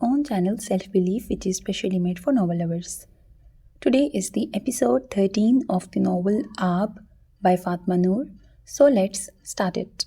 own channel Self Belief, which is specially made for novel lovers. Today is the episode 13 of the novel Aab by Fatma Noor. So let's start it.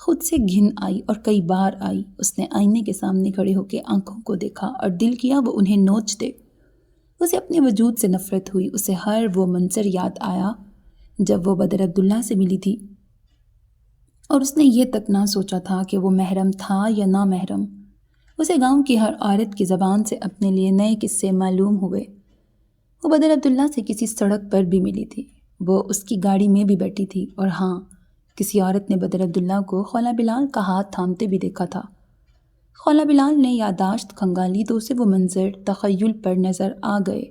خود سے گھن آئی اور کئی بار آئی۔ اس نے آئینے کے سامنے کھڑے ہو کے آنکھوں کو دیکھا اور دل کیا وہ انہیں نوچ دے۔ اسے اپنے وجود سے نفرت ہوئی۔ اسے ہر وہ منظر یاد آیا جب وہ بدر عبداللہ سے ملی تھی، اور اس نے یہ تک نہ سوچا تھا کہ وہ محرم تھا یا نا محرم۔ اسے گاؤں کی ہر عورت کی زبان سے اپنے لیے نئے قصے معلوم ہوئے۔ وہ بدر عبداللہ سے کسی سڑک پر بھی ملی تھی، وہ اس کی گاڑی میں بھی بیٹھی تھی، اور ہاں، کسی عورت نے بدر عبداللہ کو خولہ بلال کا ہاتھ تھامتے بھی دیکھا تھا۔ خولہ بلال نے یادداشت کھنگالی تو اسے وہ منظر تخیل پر نظر آ گئے۔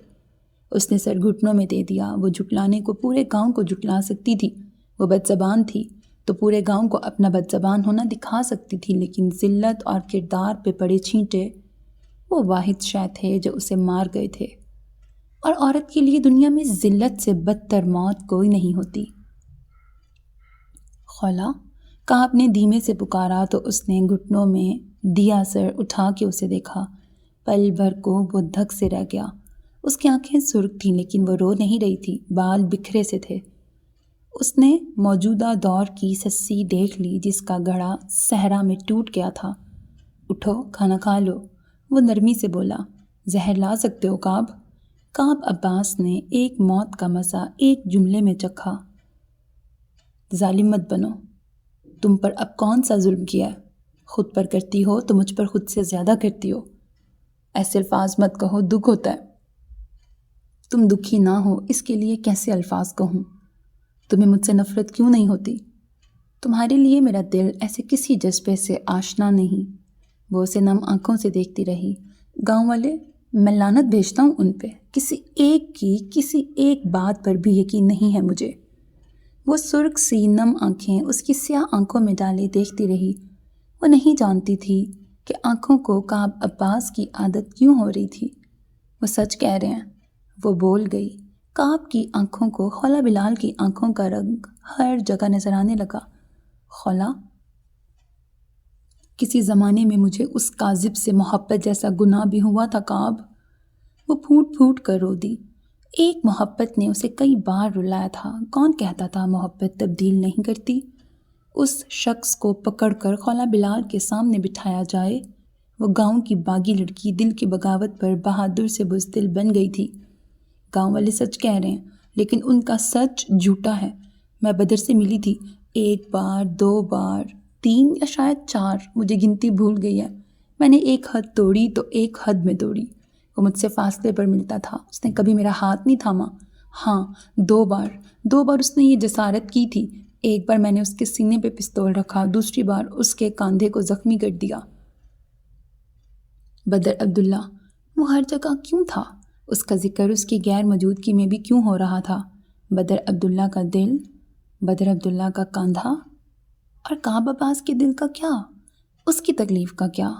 اس نے سر گھٹنوں میں دے دیا۔ وہ جھٹلانے کو پورے گاؤں کو جھٹلا سکتی تھی، وہ بدزبان تھی تو پورے گاؤں کو اپنا بدزبان ہونا دکھا سکتی تھی، لیکن ذلت اور کردار پہ پڑے چھینٹے وہ واحد شے تھے جو اسے مار گئے تھے، اور عورت کے لیے دنیا میں ذلت سے بدتر موت کوئی نہیں ہوتی۔ خولہ، کعب نے دھیمے سے پکارا تو اس نے گھٹنوں میں دیا سر اٹھا کے اسے دیکھا۔ پل بھر کو وہ دھک سے رہ گیا۔ اس کی آنکھیں سرخ تھیں لیکن وہ رو نہیں رہی تھی، بال بکھرے سے تھے۔ اس نے موجودہ دور کی سسی دیکھ لی جس کا گھڑا صحرا میں ٹوٹ گیا تھا۔ اٹھو، کھانا کھا لو، وہ نرمی سے بولا۔ زہر لا سکتے ہو کعب؟ کعب عباس نے ایک موت کا مزہ ایک جملے میں چکھا۔ ظالم مت بنو، تم پر اب کون سا ظلم کیا ہے؟ خود پر کرتی ہو تو مجھ پر خود سے زیادہ کرتی ہو۔ ایسے الفاظ مت کہو، دکھ ہوتا ہے۔ تم دکھی نہ ہو اس کے لیے کیسے الفاظ کہوں؟ تمہیں مجھ سے نفرت کیوں نہیں ہوتی؟ تمہارے لیے میرا دل ایسے کسی جذبے سے آشنا نہیں۔ وہ اسے نم آنکھوں سے دیکھتی رہی۔ گاؤں والے، میں لعنت بھیجتا ہوں ان پہ، کسی ایک بات پر بھی یقین نہیں ہے مجھے۔ وہ سرخ سی نم آنکھیں اس کی سیاہ آنکھوں میں ڈالے دیکھتی رہی۔ وہ نہیں جانتی تھی کہ آنکھوں کو کعب عباس کی عادت کیوں ہو رہی تھی۔ وہ سچ کہہ رہے ہیں، وہ بول گئی۔ کعب کی آنکھوں کو خولہ بلال کی آنکھوں کا رنگ ہر جگہ نظر آنے لگا۔ خولہ، کسی زمانے میں مجھے اس کاذب سے محبت جیسا گناہ بھی ہوا تھا کعب۔ وہ پھوٹ پھوٹ کر رو دی۔ ایک محبت نے اسے کئی بار رلایا تھا۔ کون کہتا تھا محبت تبدیل نہیں کرتی؟ اس شخص کو پکڑ کر خولہ بلال کے سامنے بٹھایا جائے۔ وہ گاؤں کی باغی لڑکی دل کی بغاوت پر بہادر سے بزدل بن گئی تھی۔ گاؤں والے سچ کہہ رہے ہیں، لیکن ان کا سچ جھوٹا ہے۔ میں بدر سے ملی تھی، 1 بار 2 بار 3 یا شاید 4، مجھے گنتی بھول گئی ہے۔ میں نے ایک حد توڑی تو ایک حد میں توڑی۔ وہ مجھ سے فاصلے پر ملتا تھا، اس نے کبھی میرا ہاتھ نہیں تھاما۔ ہاں، 2 بار اس نے یہ جسارت کی تھی۔ ایک بار میں نے اس کے سینے پہ پستول رکھا، دوسری بار اس کے کاندھے کو زخمی کر دیا۔ بدر عبداللہ، وہ ہر جگہ کیوں تھا؟ اس کا ذکر اس کی غیر موجودگی میں بھی کیوں ہو رہا تھا؟ بدر عبداللہ کا دل، بدر عبداللہ کا کاندھا، اور کعب عباس کے دل کا کیا؟ اس کی تکلیف کا کیا؟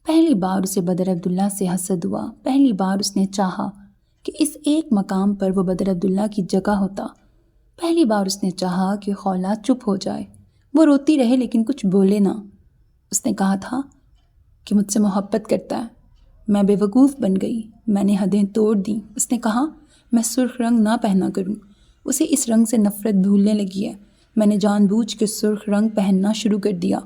پہلی بار اسے بدر عبداللہ سے حسد ہوا۔ پہلی بار اس نے چاہا کہ اس ایک مقام پر وہ بدر عبداللہ کی جگہ ہوتا۔ پہلی بار اس نے چاہا کہ خولہ چپ ہو جائے، وہ روتی رہے لیکن کچھ بولے نہ۔ اس نے کہا تھا کہ مجھ سے محبت کرتا ہے۔ میں بے وقوف بن گئی، میں نے حدیں توڑ دیں۔ اس نے کہا میں سرخ رنگ نہ پہنا کروں۔ اسے اس رنگ سے نفرت بھولنے لگی ہے۔ میں نے جان بوجھ کے سرخ رنگ پہننا شروع کر دیا۔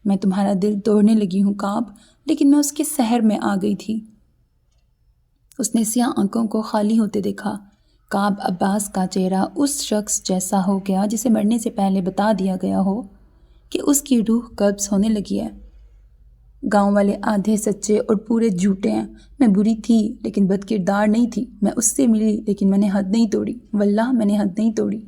میں تمہارا دل توڑنے لگی ہوں کعب، لیکن میں اس کے سحر میں آ گئی تھی۔ اس نے سیاہ آنکھوں کو خالی ہوتے دیکھا۔ کعب عباس کا چہرہ اس شخص جیسا ہو گیا جسے مرنے سے پہلے بتا دیا گیا ہو کہ اس کی روح قبض ہونے لگی ہے۔ گاؤں والے آدھے سچے اور پورے جھوٹے ہیں۔ میں بری تھی لیکن بد کردار نہیں تھی۔ میں اس سے ملی لیکن میں نے حد نہیں توڑی، واللہ میں نے حد نہیں توڑی۔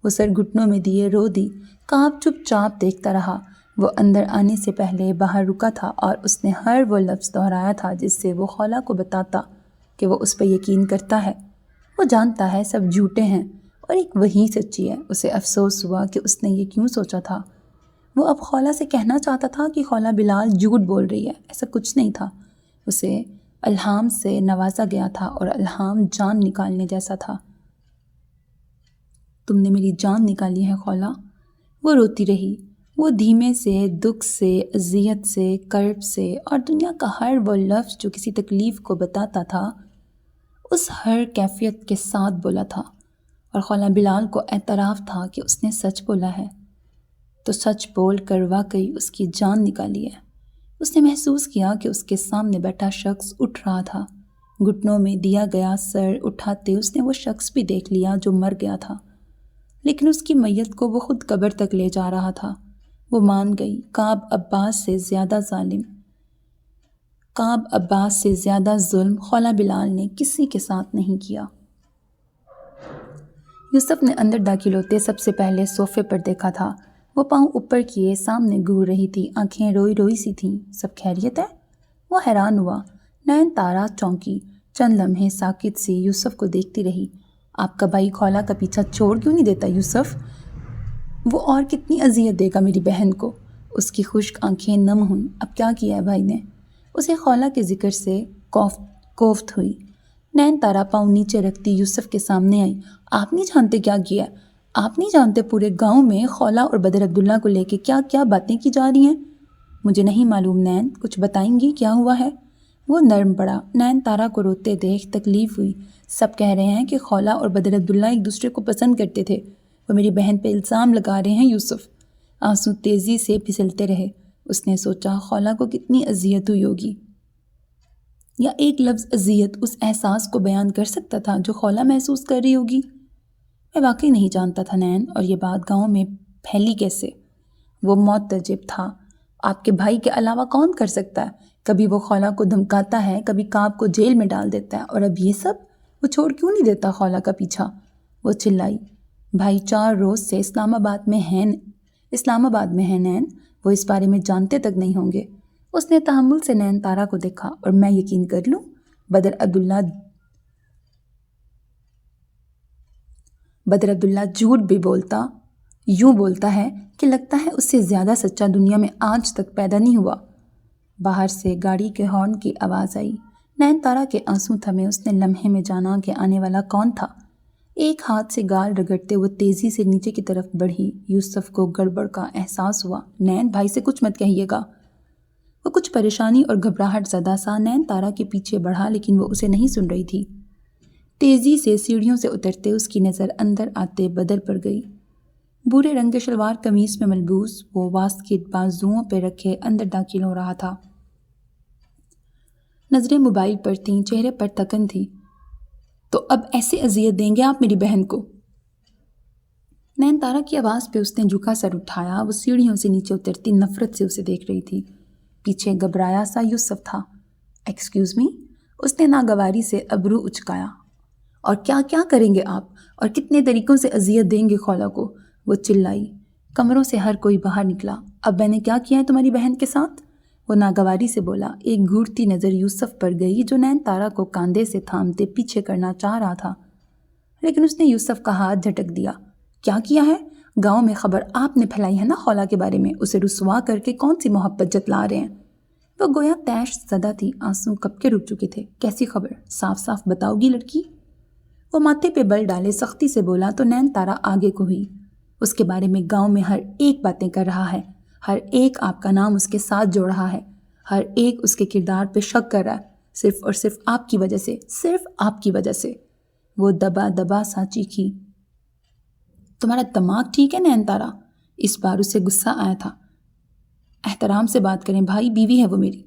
وہ سر گھٹنوں میں دیے رو دی۔ کعب چپ چاپ دیکھتا رہا۔ وہ اندر آنے سے پہلے باہر رکا تھا اور اس نے ہر وہ لفظ دہرایا تھا جس سے وہ خولہ کو بتاتا کہ وہ اس پر یقین کرتا ہے۔ وہ جانتا ہے سب جھوٹے ہیں اور ایک وہی سچی ہے۔ اسے افسوس ہوا کہ اس نے یہ کیوں سوچا تھا۔ وہ اب خولہ سے کہنا چاہتا تھا کہ خولہ بلال جھوٹ بول رہی ہے، ایسا کچھ نہیں تھا۔ اسے الہام سے نوازا گیا تھا اور الہام جان نکالنے جیسا تھا۔ تم نے میری جان نکالی ہے خولہ۔ وہ روتی رہی۔ وہ دھیمے سے، دکھ سے، اذیت سے، کرب سے، اور دنیا کا ہر وہ لفظ جو کسی تکلیف کو بتاتا تھا اس ہر کیفیت کے ساتھ بولا تھا، اور خولہ بلال کو اعتراف تھا کہ اس نے سچ بولا ہے۔ تو سچ بول کر واقعی اس کی جان نکالی ہے۔ اس نے محسوس کیا کہ اس کے سامنے بیٹھا شخص اٹھ رہا تھا۔ گھٹنوں میں دیا گیا سر اٹھاتے اس نے وہ شخص بھی دیکھ لیا جو مر گیا تھا، لیکن اس کی میت کو وہ خود قبر تک لے جا رہا تھا۔ وہ مان گئی، کعب عباس سے زیادہ ظلم خولہ بلال نے کسی کے ساتھ نہیں کیا۔ یوسف نے اندر داخل ہوتے سب سے پہلے صوفے پر دیکھا تھا۔ وہ پاؤں اوپر کیے سامنے گھور رہی تھی، آنکھیں روئی روئی سی تھیں۔ سب خیریت ہے؟ وہ حیران ہوا۔ نین تارا چونکی، چند لمحے ساکت سی یوسف کو دیکھتی رہی۔ آپ کا بھائی خولہ کا پیچھا چھوڑ کیوں نہیں دیتا یوسف؟ وہ اور کتنی اذیت دے گا میری بہن کو؟ اس کی خشک آنکھیں نم ہوئیں۔ اب کیا کیا ہے بھائی نے؟ اسے خولہ کے ذکر سے کوفت ہوئی۔ نین تارا پاؤں نیچے رکھتی یوسف کے سامنے آئی۔ آپ نہیں جانتے کیا کیا ہے؟ آپ نہیں جانتے پورے گاؤں میں خولہ اور بدر عبداللہ کو لے کے کیا کیا باتیں کی جا رہی ہیں؟ مجھے نہیں معلوم نین، کچھ بتائیں گی کیا ہوا ہے؟ وہ نرم پڑا۔ نین تارا کو روتے دیکھ تکلیف ہوئی۔ سب کہہ رہے ہیں کہ خولہ اور بدر عبداللہ ایک دوسرے کو پسند کرتے تھے۔ وہ میری بہن پہ الزام لگا رہے ہیں یوسف۔ آنسو تیزی سے پھسلتے رہے۔ اس نے سوچا خولہ کو کتنی اذیت ہوئی ہوگی، یا ایک لفظ اذیت اس احساس کو بیان کر سکتا تھا جو خولہ محسوس کر رہی ہوگی؟ میں واقعی نہیں جانتا تھا نین، اور یہ بات گاؤں میں پھیلی کیسے؟ وہ معتجب تھا۔ آپ کے بھائی کے علاوہ کون کر سکتا ہے؟ کبھی وہ خولہ کو دھمکاتا ہے، کبھی کعب کو جیل میں ڈال دیتا ہے، اور اب یہ سب؟ وہ چھوڑ کیوں نہیں دیتا خولہ کا پیچھا؟ وہ چلائی۔ بھائی 4 روز سے اسلام آباد میں ہیں نین، وہ اس بارے میں جانتے تک نہیں ہوں گے۔ اس نے تحمل سے نین تارا کو دیکھا۔ اور میں یقین کر لوں؟ بدر عبداللہ جھوٹ بھی یوں بولتا ہے کہ لگتا ہے اس سے زیادہ سچا دنیا میں آج تک پیدا نہیں ہوا۔ باہر سے گاڑی کے ہارن کی آواز آئی۔ نین تارا کے آنسو تھمے۔ اس نے لمحے میں جانا کہ آنے والا کون تھا۔ ایک ہاتھ سے گال رگڑتے وہ تیزی سے نیچے کی طرف بڑھی۔ یوسف کو گڑبڑ کا احساس ہوا۔ نین، بھائی سے کچھ مت کہیے گا۔ وہ کچھ پریشانی اور گھبراہٹ زدہ سا نین تارا کے پیچھے بڑھا، لیکن وہ اسے نہیں سن رہی تھی۔ تیزی سے سیڑھیوں سے اترتے اس کی نظر اندر آتے بدر پر گئی۔ بھورے رنگ کے شلوار قمیص میں ملبوس وہ واسکٹ بازوؤں پہ رکھے اندر داخل ہو رہا تھا۔ نظریں موبائل پر تھیں، چہرے پر تھکن تھی۔ تو اب ایسے اذیت دیں گے آپ میری بہن کو؟ نین تارا کی آواز پہ اس نے جھکا سر اٹھایا۔ وہ سیڑھیوں سے نیچے اترتی نفرت سے اسے دیکھ رہی تھی۔ پیچھے گھبرایا سا یوسف تھا۔ Excuse me? اس نے ناگواری سے ابرو اچکایا۔ اور کیا کیا کریں گے آپ؟ اور کتنے طریقوں سے اذیت دیں گے خولہ کو؟ وہ چلائی۔ کمروں سے ہر کوئی باہر نکلا۔ اب میں نے کیا کیا ہے تمہاری بہن کے ساتھ؟ وہ ناگواری سے بولا۔ ایک گھورتی نظر یوسف پر گئی جو نین تارا کو کاندھے سے تھامتے پیچھے کرنا چاہ رہا تھا، لیکن اس نے یوسف کا ہاتھ جھٹک دیا۔ کیا کیا ہے؟ گاؤں میں خبر آپ نے پھیلائی ہے نا خولہ کے بارے میں، اسے رسوا کر کے کون سی محبت جتلا رہے ہیں؟ وہ گویا تیش زدہ تھی، آنسو کب کے رک چکے تھے۔ کیسی خبر؟ صاف صاف بتاؤ گی لڑکی؟ وہ ماتھے پہ بل ڈالے سختی سے بولا تو نین تارا آگے کو ہوئی۔ اس کے بارے میں گاؤں میں ہر ایک باتیں کر رہا ہے، ہر ایک آپ کا نام اس کے ساتھ جوڑ رہا ہے، ہر ایک اس کے کردار پہ شک کر رہا ہے، صرف اور صرف آپ کی وجہ سے، صرف آپ کی وجہ سے۔ وہ دبا دبا سا چیخی۔ تمہارا دماغ ٹھیک ہے نین تارا؟ اس بار اسے غصہ آیا تھا۔ احترام سے بات کریں بھائی، بیوی ہے وہ میری۔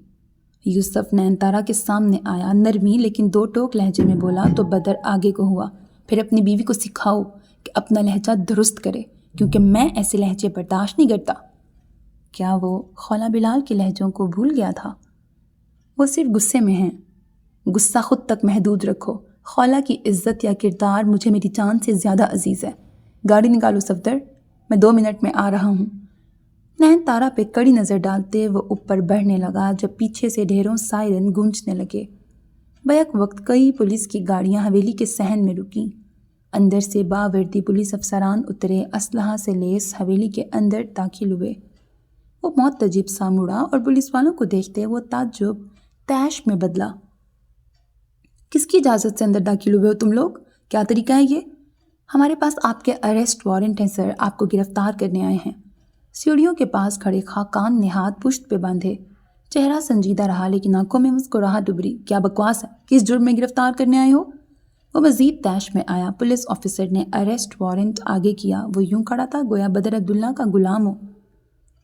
یوسف نین تارا کے سامنے آیا، نرمی لیکن 2 ٹوک لہجے میں بولا تو بدر آگے کو ہوا۔ پھر اپنی بیوی کو سکھاؤ کہ اپنا لہجہ درست کرے، کیونکہ میں ایسے لہجے برداشت نہیں کرتا۔ کیا وہ خولہ بلال کے لہجوں کو بھول گیا تھا؟ وہ صرف غصے میں ہیں۔ غصہ خود تک محدود رکھو۔ خولہ کی عزت یا کردار مجھے میری جان سے زیادہ عزیز ہے۔ گاڑی نکالو صفدر، میں 2 منٹ میں آ رہا ہوں۔ نین تارا پہ کڑی نظر ڈالتے وہ اوپر بڑھنے لگا جب پیچھے سے ڈھیروں سائرن گونجنے لگے۔ بیک وقت کئی پولیس کی گاڑیاں حویلی کے صحن میں رکیں۔ اندر سے باوردی پولیس افسران اترے، اسلحہ سے لیس حویلی کے اندر داخل ہوئے۔ وہ معتجب سا مڑا اور پولیس والوں کو دیکھتے وہ تعجب طیش میں بدلا۔ کس کی اجازت سے اندر داخل ہوئے ہو تم لوگ؟ کیا طریقہ ہے یہ؟ ہمارے پاس آپ کے اریسٹ وارنٹ ہیں سر، آپ کو گرفتار کرنے آئے ہیں۔ سیڑھیوں کے پاس کھڑے خاقان نے ہاتھ پشت پہ باندھے۔ چہرہ سنجیدہ رہا لیکن آنکھوں میں مسکراہٹ ابھری۔ کیا بکواس ہے؟ کس جرم میں گرفتار کرنے آئے ہو؟ وہ مزید طیش میں آیا۔ پولیس آفیسر نے اریسٹ وارنٹ آگے کیا۔ وہ یوں کھڑا تھا گویا بدر عبداللہ کا غلام ہو۔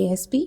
ASP?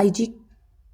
IG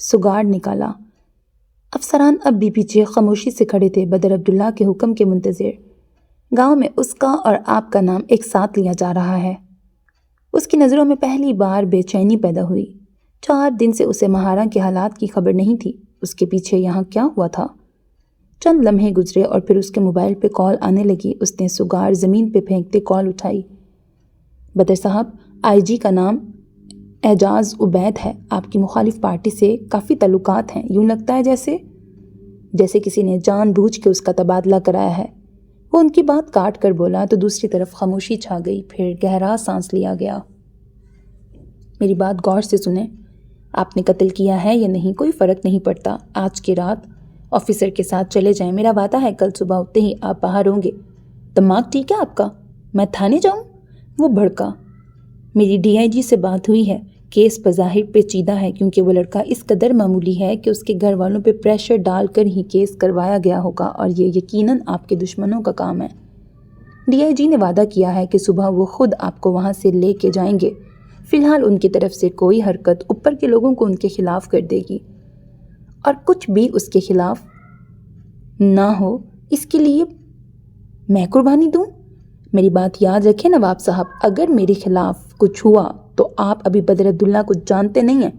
سگاڑ نکالا۔ افسران اب بھی پیچھے خاموشی سے کھڑے تھے، بدر عبداللہ کے حکم کے منتظر۔ گاؤں میں اس کا اور آپ کا نام ایک ساتھ لیا جا رہا ہے۔ اس کی نظروں میں پہلی بار بے چینی پیدا ہوئی۔ 4 دن سے اسے مہارا کے حالات کی خبر نہیں تھی۔ اس کے پیچھے یہاں کیا ہوا تھا؟ چند لمحے گزرے اور پھر اس کے موبائل پہ کال آنے لگی۔ اس نے سگار زمین پہ پھینکتے کال اٹھائی۔ بدر صاحب، آئی جی کا نام اعجاز عبید ہے۔ آپ کی مخالف پارٹی سے کافی تعلقات ہیں۔ یوں لگتا ہے جیسے کسی نے جان بوجھ کے اس کا تبادلہ کرایا ہے۔ وہ ان کی بات کاٹ کر بولا تو دوسری طرف خاموشی چھا گئی، پھر گہرا سانس لیا گیا۔ میری بات غور سے سنیں۔ آپ نے قتل کیا ہے یا نہیں کوئی فرق نہیں پڑتا۔ آج کی رات آفیسر کے ساتھ چلے جائیں، میرا وعدہ ہے کل صبح اٹھتے ہی آپ باہر ہوں گے۔ دماغ ٹھیک ہے آپ کا؟ میں تھانے جاؤں؟ وہ بھڑکا۔ میری ڈی آئی جی سے بات ہوئی ہے، کیس بظاہر پیچیدہ ہے کیونکہ وہ لڑکا اس قدر معمولی ہے کہ اس کے گھر والوں پہ پریشر ڈال کر ہی کیس کروایا گیا ہوگا اور یہ یقیناً آپ کے دشمنوں کا کام ہے۔ ڈی آئی جی نے وعدہ کیا ہے کہ صبح وہ خود آپ کو وہاں سے لے کے جائیں گے۔ فی الحال ان کی طرف سے کوئی حرکت اوپر کے لوگوں کو ان کے خلاف کر دے گی، اور کچھ بھی اس کے خلاف نہ ہو اس کے لیے میں قربانی دوں۔ میری بات یاد رکھیں نواب صاحب، اگر میرے خلاف کچھ ہوا تو آپ ابھی بدر عبداللہ کو جانتے نہیں ہیں۔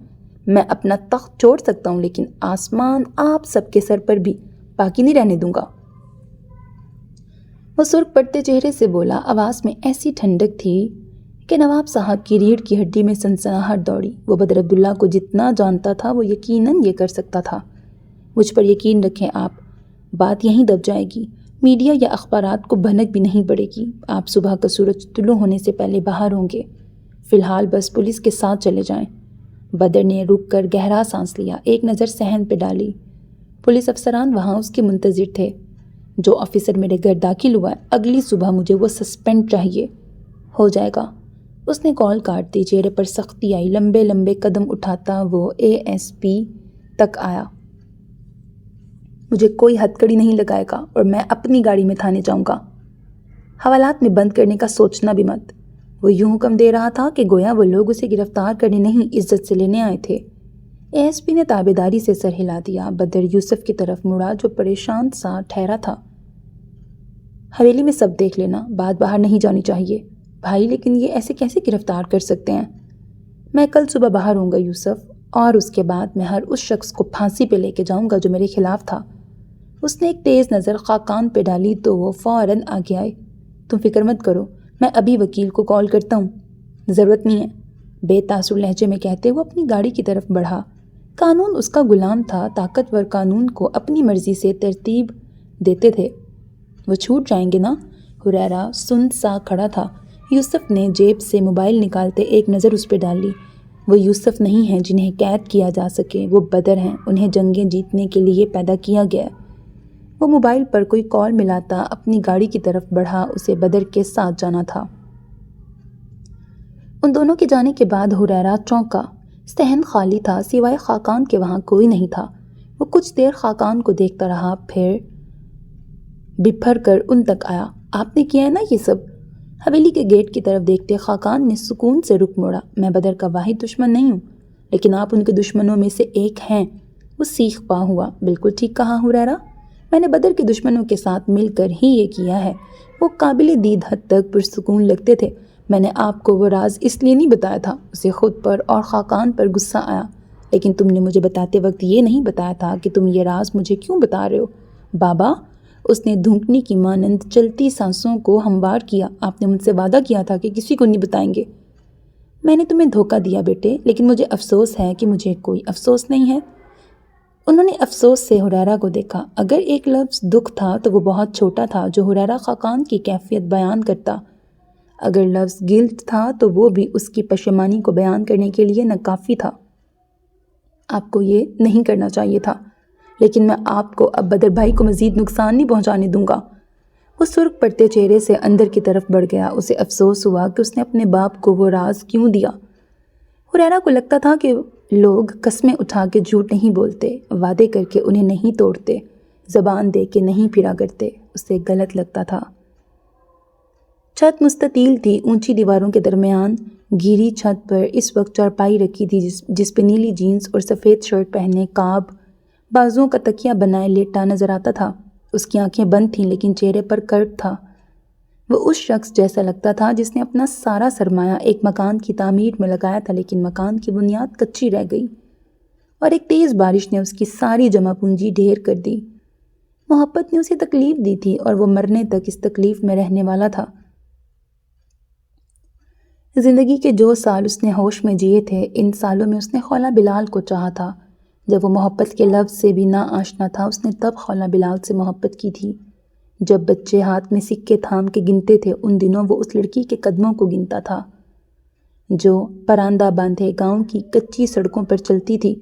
میں اپنا تخت چھوڑ سکتا ہوں لیکن آسمان آپ سب کے سر پر بھی باقی نہیں رہنے دوں گا۔ وہ سرخ پڑتے چہرے سے بولا، آواز میں ایسی ٹھنڈک تھی کہ نواب صاحب کی ریڑھ کی ہڈی میں سنسناہٹ دوڑی۔ وہ بدر عبداللہ کو جتنا جانتا تھا وہ یقیناً یہ کر سکتا تھا۔ مجھ پر یقین رکھیں، آپ بات یہیں دب جائے گی، میڈیا یا اخبارات کو بھنک بھی نہیں پڑے گی۔ آپ صبح کا سورج طلوع ہونے سے پہلے باہر ہوں گے۔ فی الحال بس پولیس کے ساتھ چلے جائیں۔ بدر نے رک کر گہرا سانس لیا، ایک نظر صحن پہ ڈالی۔ پولیس افسران وہاں اس کے منتظر تھے۔ جو آفیسر میرے گھر داخل ہوا ہے، اگلی صبح مجھے وہ سسپینڈ چاہیے۔ ہو جائے گا۔ اس نے کال کاٹ دی، چہرے پر سختی آئی۔ لمبے لمبے قدم اٹھاتا وہ اے ایس پی تک آیا۔ مجھے کوئی ہتھ کڑی نہیں لگائے گا اور میں اپنی گاڑی میں تھانے جاؤں گا۔ حوالات میں بند کرنے کا سوچنا بھی مت۔ وہ یوں حکم دے رہا تھا کہ گویا وہ لوگ اسے گرفتار کرنے نہیں، عزت سے لینے آئے تھے۔ اے ایس پی نے تابعداری سے سر ہلا دیا۔ بدر یوسف کی طرف مڑا جو پریشان سا ٹھہرا تھا۔ حویلی میں سب دیکھ لینا، بات باہر نہیں جانی چاہیے۔ بھائی لیکن یہ ایسے کیسے گرفتار کر سکتے ہیں؟ میں کل صبح باہر ہوں گا یوسف، اور اس کے بعد میں ہر اس شخص کو پھانسی پہ لے کے جاؤں گا جو میرے خلاف تھا۔ اس نے ایک تیز نظر خاقان پہ ڈالی تو وہ فوراً آگے آئے۔ تم فکر مت کرو، میں ابھی وکیل کو کال کرتا ہوں۔ ضرورت نہیں ہے، بے تاثر لہجے میں کہتے وہ اپنی گاڑی کی طرف بڑھا۔ قانون اس کا غلام تھا، طاقتور قانون کو اپنی مرضی سے ترتیب دیتے تھے۔ وہ چھوٹ جائیں گے نا؟ ہریرہ سند سا کھڑا تھا۔ یوسف نے جیب سے موبائل نکالتے ایک نظر اس پہ ڈالی۔ وہ یوسف نہیں ہیں جنہیں قید کیا جا سکے، وہ بدر ہیں، انہیں جنگیں جیتنے کے لیے پیدا کیا گیا۔ وہ موبائل پر کوئی کال ملاتا اپنی گاڑی کی طرف بڑھا، اسے بدر کے ساتھ جانا تھا۔ ان دونوں کے جانے کے بعد ہریرہ چونکا۔ صحن خالی تھا، سوائے خاقان کے وہاں کوئی نہیں تھا۔ وہ کچھ دیر خاقان کو دیکھتا رہا، پھر بپھر کر ان تک آیا۔ آپ نے کیا ہے نا یہ سب؟ حویلی کے گیٹ کی طرف دیکھتے خاقان نے سکون سے رخ موڑا۔ میں بدر کا واحد دشمن نہیں ہوں، لیکن آپ ان کے دشمنوں میں سے ایک ہیں۔ وہ سیخ پا ہوا۔ بالکل ٹھیک کہا ہریرہ، میں نے بدر کے دشمنوں کے ساتھ مل کر ہی یہ کیا ہے۔ وہ قابل دید حد تک پرسکون لگتے تھے۔ میں نے آپ کو وہ راز اس لیے نہیں بتایا تھا۔ اسے خود پر اور خاقان پر غصہ آیا۔ لیکن تم نے مجھے بتاتے وقت یہ نہیں بتایا تھا کہ تم یہ راز مجھے کیوں بتا رہے ہو؟ بابا، اس نے دھونکنی کی مانند چلتی سانسوں کو ہموار کیا، آپ نے مجھ سے وعدہ کیا تھا کہ کسی کو نہیں بتائیں گے۔ میں نے تمہیں دھوکہ دیا بیٹے، لیکن مجھے افسوس ہے کہ مجھے کوئی افسوس نہیں ہے۔ انہوں نے افسوس سے ہریرہ کو دیکھا۔ اگر ایک لفظ دکھ تھا تو وہ بہت چھوٹا تھا جو ہریرہ خاقان کی کیفیت بیان کرتا۔ اگر لفظ گلٹ تھا تو وہ بھی اس کی پشیمانی کو بیان کرنے کے لیے ناکافی تھا۔ آپ کو یہ نہیں کرنا چاہیے تھا، لیکن میں آپ کو اب بدر بھائی کو مزید نقصان نہیں پہنچانے دوں گا۔ وہ سرخ پڑتے چہرے سے اندر کی طرف بڑھ گیا۔ اسے افسوس ہوا کہ اس نے اپنے باپ کو وہ راز کیوں دیا۔ ہریرہ کو لگتا تھا کہ لوگ قسمیں اٹھا کے جھوٹ نہیں بولتے، وعدے کر کے انہیں نہیں توڑتے، زبان دے کے نہیں پھرا کرتے۔ اسے غلط لگتا تھا۔ چھت مستطیل تھی، اونچی دیواروں کے درمیان گھیری چھت پر اس وقت چارپائی رکھی تھی جس پہ نیلی جینز اور سفید شرٹ پہنے کعب بازوؤں کا تکیہ بنائے لیٹا نظر آتا تھا۔ اس کی آنکھیں بند تھیں لیکن چہرے پر کرب تھا۔ وہ اس شخص جیسا لگتا تھا جس نے اپنا سارا سرمایہ ایک مکان کی تعمیر میں لگایا تھا، لیکن مکان کی بنیاد کچی رہ گئی اور ایک تیز بارش نے اس کی ساری جمع پونجی ڈھیر کر دی۔ محبت نے اسے تکلیف دی تھی اور وہ مرنے تک اس تکلیف میں رہنے والا تھا۔ زندگی کے جو سال اس نے ہوش میں جیے تھے، ان سالوں میں اس نے خولا بلال کو چاہا تھا۔ جب وہ محبت کے لفظ سے بھی نا آشنا تھا، اس نے تب خولا بلال سے محبت کی تھی۔ جب بچے ہاتھ میں سکے تھام کے گنتے تھے، ان دنوں وہ اس لڑکی کے قدموں کو گنتا تھا جو پراندہ باندھے گاؤں کی کچی سڑکوں پر چلتی تھی۔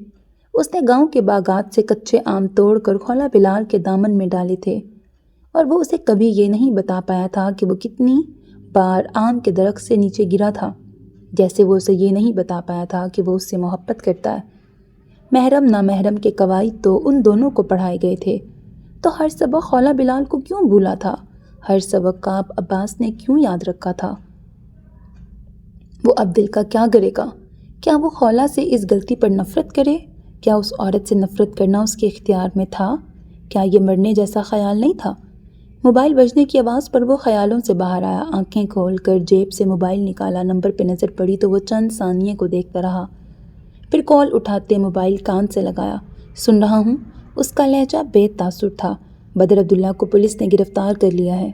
اس نے گاؤں کے باغات سے کچے آم توڑ کر خولا بلال کے دامن میں ڈالے تھے، اور وہ اسے کبھی یہ نہیں بتا پایا تھا کہ وہ کتنی بار آم کے درخت سے نیچے گرا تھا، جیسے وہ اسے یہ نہیں بتا پایا تھا کہ وہ اس سے محبت کرتا ہے۔ محرم نامحرم کے قواعد تو ان دونوں کو پڑھائے گئے تھے، تو ہر سبق خولا بلال کو کیوں بھولا تھا؟ ہر سبق کعب عباس نے کیوں یاد رکھا تھا؟ وہ اب دل کا کیا کرے گا؟ کیا وہ خولا سے اس غلطی پر نفرت کرے؟ کیا اس عورت سے نفرت کرنا اس کے اختیار میں تھا؟ کیا یہ مرنے جیسا خیال نہیں تھا؟ موبائل بجنے کی آواز پر وہ خیالوں سے باہر آیا، آنکھیں کھول کر جیب سے موبائل نکالا، نمبر پہ نظر پڑی تو وہ چند ثانیے کو دیکھتا رہا، پھر کال اٹھاتے موبائل کان سے لگایا۔ سن رہا ہوں۔ اس کا لہجہ بے تاثر تھا۔ بدر عبداللہ کو پولیس نے گرفتار کر لیا ہے۔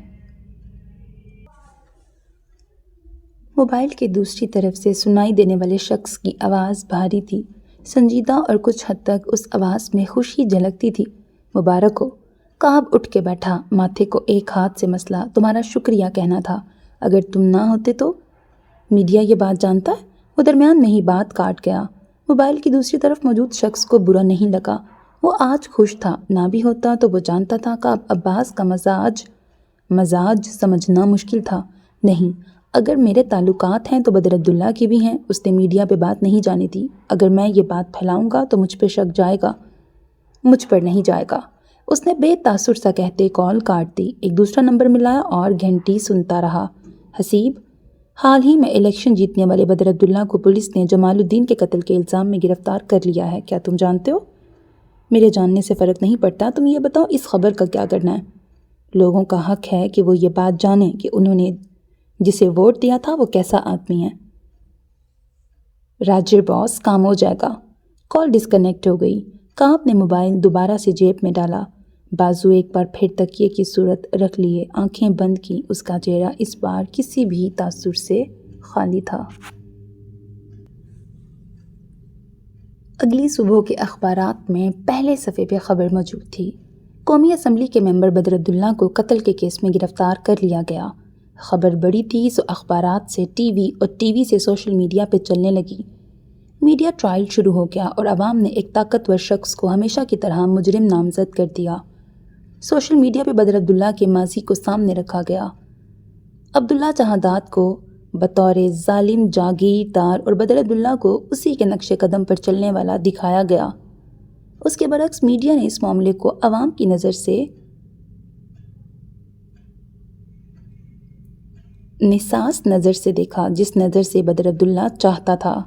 موبائل کے دوسری طرف سے سنائی دینے والے شخص کی آواز بھاری تھی، سنجیدہ، اور کچھ حد تک اس آواز میں خوشی جھلکتی تھی۔ مبارک ہو۔ کعب اٹھ کے بیٹھا، ماتھے کو ایک ہاتھ سے مسلا۔ تمہارا شکریہ کہنا تھا، اگر تم نہ ہوتے تو۔ میڈیا یہ بات جانتا ہے؟ وہ درمیان میں ہی بات کاٹ گیا۔ موبائل کی دوسری طرف موجود شخص کو برا نہیں لگا، وہ آج خوش تھا۔ نہ بھی ہوتا تو وہ جانتا تھا کہ عباس کا مزاج سمجھنا مشکل تھا۔ نہیں، اگر میرے تعلقات ہیں تو بدر عبداللہ کی بھی ہیں۔ اس نے میڈیا پہ بات نہیں جانی تھی۔ اگر میں یہ بات پھیلاؤں گا تو مجھ پہ شک جائے گا۔ مجھ پر نہیں جائے گا۔ اس نے بے تاثر سا کہتے کال کاٹ دی، ایک دوسرا نمبر ملایا اور گھنٹی سنتا رہا۔ حسیب، حال ہی میں الیکشن جیتنے والے بدر عبداللہ کو پولیس نے جمال الدین کے قتل کے الزام میں گرفتار کر لیا ہے، کیا تم جانتے ہو؟ میرے جاننے سے فرق نہیں پڑتا، تم یہ بتاؤ اس خبر کا کیا کرنا ہے؟ لوگوں کا حق ہے کہ وہ یہ بات جانیں کہ انہوں نے جسے ووٹ دیا تھا وہ کیسا آدمی ہے۔ راجر باس، کام ہو جائے گا۔ کال ڈسکنیکٹ ہو گئی۔ کعب نے موبائل دوبارہ سے جیب میں ڈالا، بازو ایک بار پھر تکیے کی صورت رکھ لیے، آنکھیں بند کی۔ اس کا چہرہ اس بار کسی بھی تاثر سے خالی تھا۔ اگلی صبح کے اخبارات میں پہلے صفحے پہ خبر موجود تھی، قومی اسمبلی کے ممبر بدر عبداللہ کو قتل کے کیس میں گرفتار کر لیا گیا۔ خبر بڑی تھی سو اخبارات سے ٹی وی اور ٹی وی سے سوشل میڈیا پہ چلنے لگی۔ میڈیا ٹرائل شروع ہو گیا اور عوام نے ایک طاقتور شخص کو ہمیشہ کی طرح مجرم نامزد کر دیا۔ سوشل میڈیا پہ بدر عبداللہ کے ماضی کو سامنے رکھا گیا۔ عبداللہ جہاداد کو بطور ظالم جاگیردار اور بدر عبداللہ کو اسی کے نقش قدم پر چلنے والا دکھایا گیا۔ اس کے برعکس میڈیا نے اس معاملے کو عوام کی نظر سے نساس نظر سے دیکھا، جس نظر سے بدر عبداللہ چاہتا تھا۔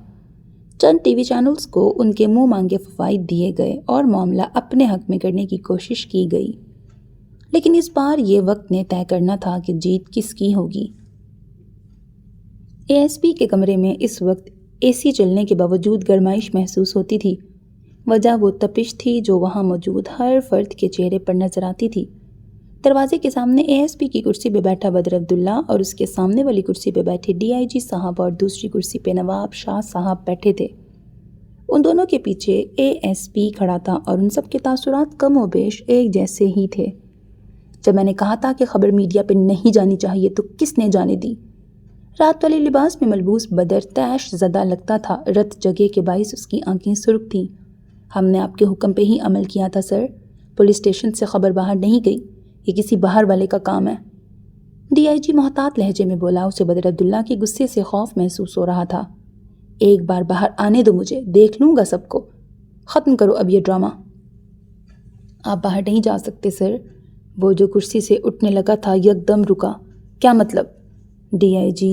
چند ٹی وی چینلز کو ان کے منہ مانگے فوائد دیے گئے اور معاملہ اپنے حق میں کرنے کی کوشش کی گئی، لیکن اس بار یہ وقت نے طے کرنا تھا کہ جیت کس کی ہوگی۔ اے ایس پی کے کمرے میں اس وقت اے سی چلنے کے باوجود گرمائش محسوس ہوتی تھی۔ وجہ وہ تپش تھی جو وہاں موجود ہر فرد کے چہرے پر نظر آتی تھی۔ دروازے کے سامنے اے ایس پی کی کرسی پہ بیٹھا بدر عبداللہ اور اس کے سامنے والی کرسی پہ بیٹھے ڈی آئی جی صاحب اور دوسری کرسی پہ نواب شاہ صاحب بیٹھے تھے۔ ان دونوں کے پیچھے اے ایس پی کھڑا تھا اور ان سب کے تاثرات کم و بیش ایک جیسے ہی تھے۔ جب میں نے کہا تھا کہ خبر میڈیا پہ نہیں جانی چاہیے تو کس نے جانے دی؟ رات والے لباس میں ملبوس بدر طیش زدہ لگتا تھا، رت جگہ کے باعث اس کی آنکھیں سرخ تھیں۔ ہم نے آپ کے حکم پہ ہی عمل کیا تھا سر، پولیس اسٹیشن سے خبر باہر نہیں گئی، یہ کسی باہر والے کا کام ہے۔ ڈی آئی جی محتاط لہجے میں بولا، اسے بدر عبداللہ کے غصے سے خوف محسوس ہو رہا تھا۔ ایک بار باہر آنے دو مجھے، دیکھ لوں گا سب کو، ختم کرو اب یہ ڈرامہ۔ آپ باہر نہیں جا سکتے سر۔ وہ جو کرسی سے اٹھنے لگا تھا یکدم رکا۔ کیا مطلب؟ DIG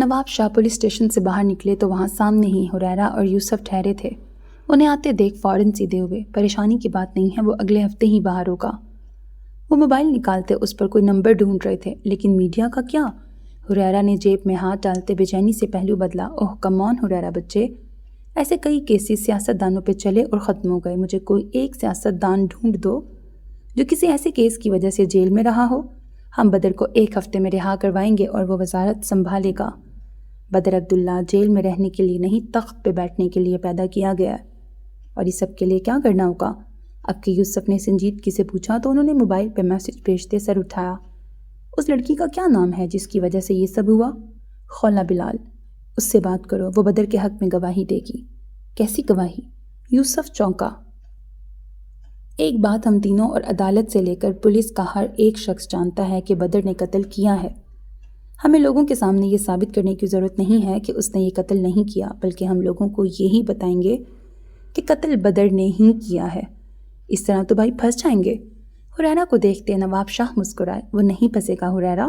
نواب شاہ پولیس اسٹیشن سے باہر نکلے تو وہاں سامنے ہی حریرہ اور یوسف ٹھہرے تھے۔ انہیں آتے دیکھ فوراً سیدھے ہوئے۔ پریشانی کی بات نہیں ہے، وہ اگلے ہفتے ہی باہر ہوگا۔ وہ موبائل نکالتے اس پر کوئی نمبر ڈھونڈ رہے تھے، لیکن میڈیا کا کیا؟ حریرہ نے جیب میں ہاتھ ڈالتے بے چینی سے پہلو بدلا۔ اوہ کم آن حریرہ بچے، ایسے کئی کیسز سیاست دانوں پہ چلے اور ختم ہو گئے۔ مجھے کوئی ایک سیاست دان ڈھونڈ دو جو کسی ایسے کیس کی وجہ سے جیل میں رہا ہو۔ ہم بدر کو 1 ہفتے میں رہا کروائیں گے اور وہ وزارت سنبھالے گا۔ بدر عبداللہ جیل میں رہنے کے لیے نہیں، تخت پہ بیٹھنے کے لیے پیدا کیا گیا ہے، اور یہ سب کے لیے کیا کرنا ہوگا؟ اب کہ یوسف نے سنجیدگی سے پوچھا تو انہوں نے موبائل پہ میسج بھیجتے سر اٹھایا۔ اس لڑکی کا کیا نام ہے جس کی وجہ سے یہ سب ہوا؟ خولا بلال۔ اس سے بات کرو، وہ بدر کے حق میں گواہی دے گی۔ کیسی گواہی؟ یوسف چونکا۔ ایک بات ہم تینوں اور عدالت سے لے کر پولیس کا ہر ایک شخص جانتا ہے کہ بدر نے قتل کیا ہے۔ ہمیں لوگوں کے سامنے یہ ثابت کرنے کی ضرورت نہیں ہے کہ اس نے یہ قتل نہیں کیا، بلکہ ہم لوگوں کو یہی بتائیں گے کہ قتل بدر نے ہی کیا ہے۔ اس طرح تو بھائی پھنس جائیں گے۔ حریرہ کو دیکھتے نواب شاہ مسکرائے۔ وہ نہیں پھنسے گا حریرہ،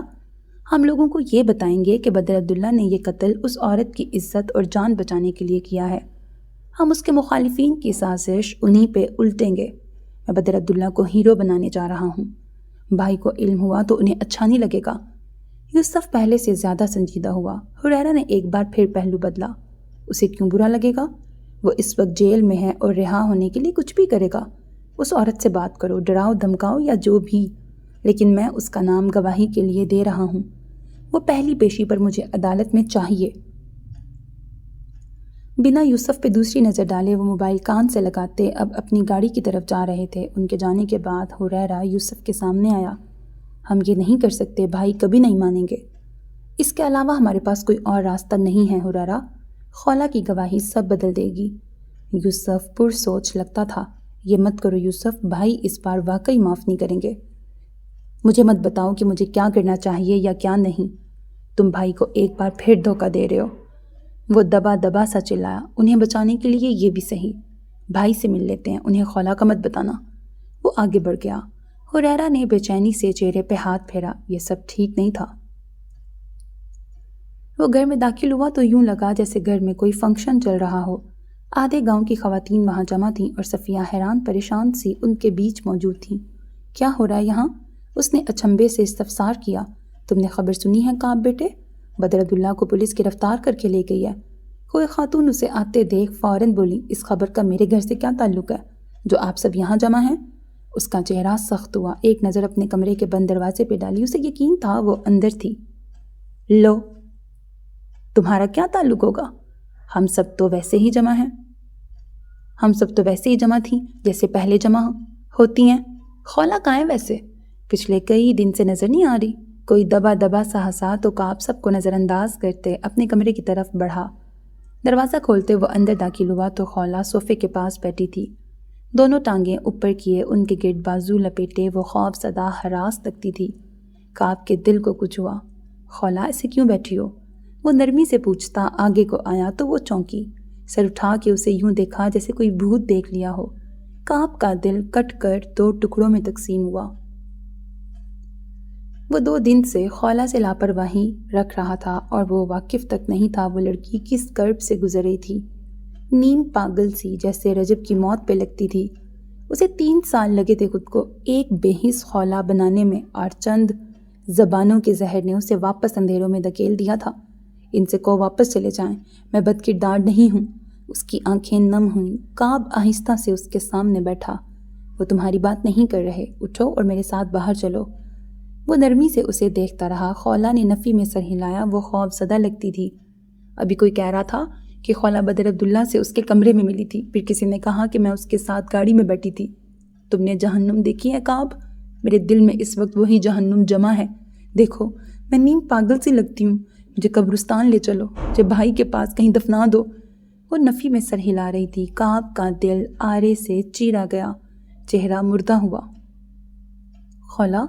ہم لوگوں کو یہ بتائیں گے کہ بدر عبداللہ نے یہ قتل اس عورت کی عزت اور جان بچانے کے لیے کیا ہے۔ ہم اس کے مخالفین کی سازش انہی پہ الٹیں گے۔ میں بدر عبداللہ کو ہیرو بنانے جا رہا ہوں۔ بھائی کو علم ہوا تو انہیں اچھا نہیں لگے گا۔ یوسف پہلے سے زیادہ سنجیدہ ہوا۔ حریرہ نے ایک بار پھر پہلو بدلا۔ اسے کیوں برا لگے گا؟ وہ اس وقت جیل میں ہے اور رہا ہونے کے لیے کچھ بھی کرے گا۔ اس عورت سے بات کرو، ڈراؤ دھمکاؤ یا جو بھی، لیکن میں اس کا نام گواہی کے لیے دے رہا ہوں۔ وہ پہلی پیشی پر مجھے عدالت میں چاہیے۔ بنا یوسف پہ دوسری نظر ڈالے وہ موبائل کان سے لگاتے اب اپنی گاڑی کی طرف جا رہے تھے۔ ان کے جانے کے بعد حریرہ یوسف کے سامنے آیا۔ ہم یہ نہیں کر سکتے، بھائی کبھی نہیں مانیں گے۔ اس کے علاوہ ہمارے پاس کوئی اور راستہ نہیں ہے حریرہ۔ خولا کی گواہی سب بدل دے گی۔ یوسف پرسوچ لگتا تھا۔ یہ مت کرو یوسف، بھائی اس بار واقعی معاف نہیں کریں گے۔ مجھے مت بتاؤ کہ مجھے کیا کرنا چاہیے یا کیا نہیں۔ تم بھائی کو ایک بار پھر دھوکہ دے رہے ہو۔ وہ دبا دبا سا چلایا۔ انہیں بچانے کے لیے یہ بھی صحیح، بھائی سے مل لیتے ہیں، انہیں خولا کا مت بتانا۔ وہ آگے بڑھ گیا۔ حریرہ نے بے چینی سے چہرے پہ ہاتھ پھیرا۔ یہ سب ٹھیک نہیں تھا۔ وہ گھر میں داخل ہوا تو یوں لگا جیسے گھر میں کوئی فنکشن چل رہا ہو۔ آدھے گاؤں کی خواتین وہاں جمع تھیں اور صفیہ حیران پریشان سی ان کے بیچ موجود تھیں۔ کیا ہو رہا ہے یہاں؟ اس نے اچنبھے سے استفسار کیا۔ تم نے خبر سنی ہے کعب بیٹے؟ بدر عبداللہ کو پولیس گرفتار کر کے لے گئی ہے۔ کوئی خاتون اسے آتے دیکھ فوراً بولی، اس خبر کا میرے گھر سے کیا تعلق ہے جو آپ سب یہاں جمع ہیں؟ اس کا چہرہ سخت ہوا۔ ایک نظر اپنے کمرے کے بند دروازے پہ ڈالی۔ اسے یقین تھا وہ اندر تھی۔ لو، تمہارا کیا تعلق ہوگا؟ ہم سب تو ویسے ہی جمع ہیں۔ ہم سب تو ویسے ہی جمع تھیں جیسے پہلے جمع ہوتی ہیں۔ خولا کہاں ہے ویسے؟ پچھلے کئی دن سے نظر نہیں آ رہی۔ کوئی دبا دبا سا ہنسا تو کعب سب کو نظر انداز کرتے اپنے کمرے کی طرف بڑھا۔ دروازہ کھولتے وہ اندر داخل ہوا تو خولا صوفے کے پاس بیٹھی تھی، دونوں ٹانگیں اوپر کیے، ان کے گرد بازو لپیٹے۔ وہ خوف زدہ ہراس لگتی تھی۔ کعب کے دل کو کچھ ہوا۔ خولا ایسے کیوں بیٹھی ہو؟ وہ نرمی سے پوچھتا آگے کو آیا تو وہ چونکی، سر اٹھا کے اسے یوں دیکھا جیسے کوئی بھوت دیکھ لیا ہو۔ کعب کا دل کٹ کر 2 ٹکڑوں میں تقسیم ہوا۔ وہ 2 دن سے خولا سے لاپرواہی رکھ رہا تھا اور وہ واقف تک نہیں تھا وہ لڑکی کس کرب سے گزر رہی تھی۔ نیم پاگل سی جیسے رجب کی موت پہ لگتی تھی۔ اسے 3 سال لگے تھے خود کو ایک بے حس خولا بنانے میں، اور چند زبانوں کے زہر نے اسے واپس اندھیروں میں دھکیل دیا تھا۔ ان سے کو واپس چلے جائیں، میں بد کردار نہیں ہوں۔ اس کی آنکھیں نم ہوئیں۔ کعب آہستہ سے اس کے سامنے بیٹھا۔ وہ تمہاری بات نہیں کر رہے، اٹھو اور میرے ساتھ باہر چلو۔ وہ نرمی سے اسے دیکھتا رہا۔ خولا نے نفی میں سر ہلایا۔ وہ خوف زدہ لگتی تھی۔ ابھی کوئی کہہ رہا تھا کہ خولا بدر عبداللہ سے اس کے کمرے میں ملی تھی، پھر کسی نے کہا کہ میں اس کے ساتھ گاڑی میں بیٹھی تھی۔ تم نے جہنم دیکھی ہے کعب؟ میرے دل میں اس وقت وہی جہنم جمع ہے۔ دیکھو میں نیم پاگل سی لگتی ہوں، مجھے قبرستان لے چلو، مجھے بھائی کے پاس کہیں دفنا دو۔ وہ نفی میں سر ہلا رہی تھی۔ کعب کا دل آرے سے چیرا گیا، چہرہ مردہ ہوا۔ خولا،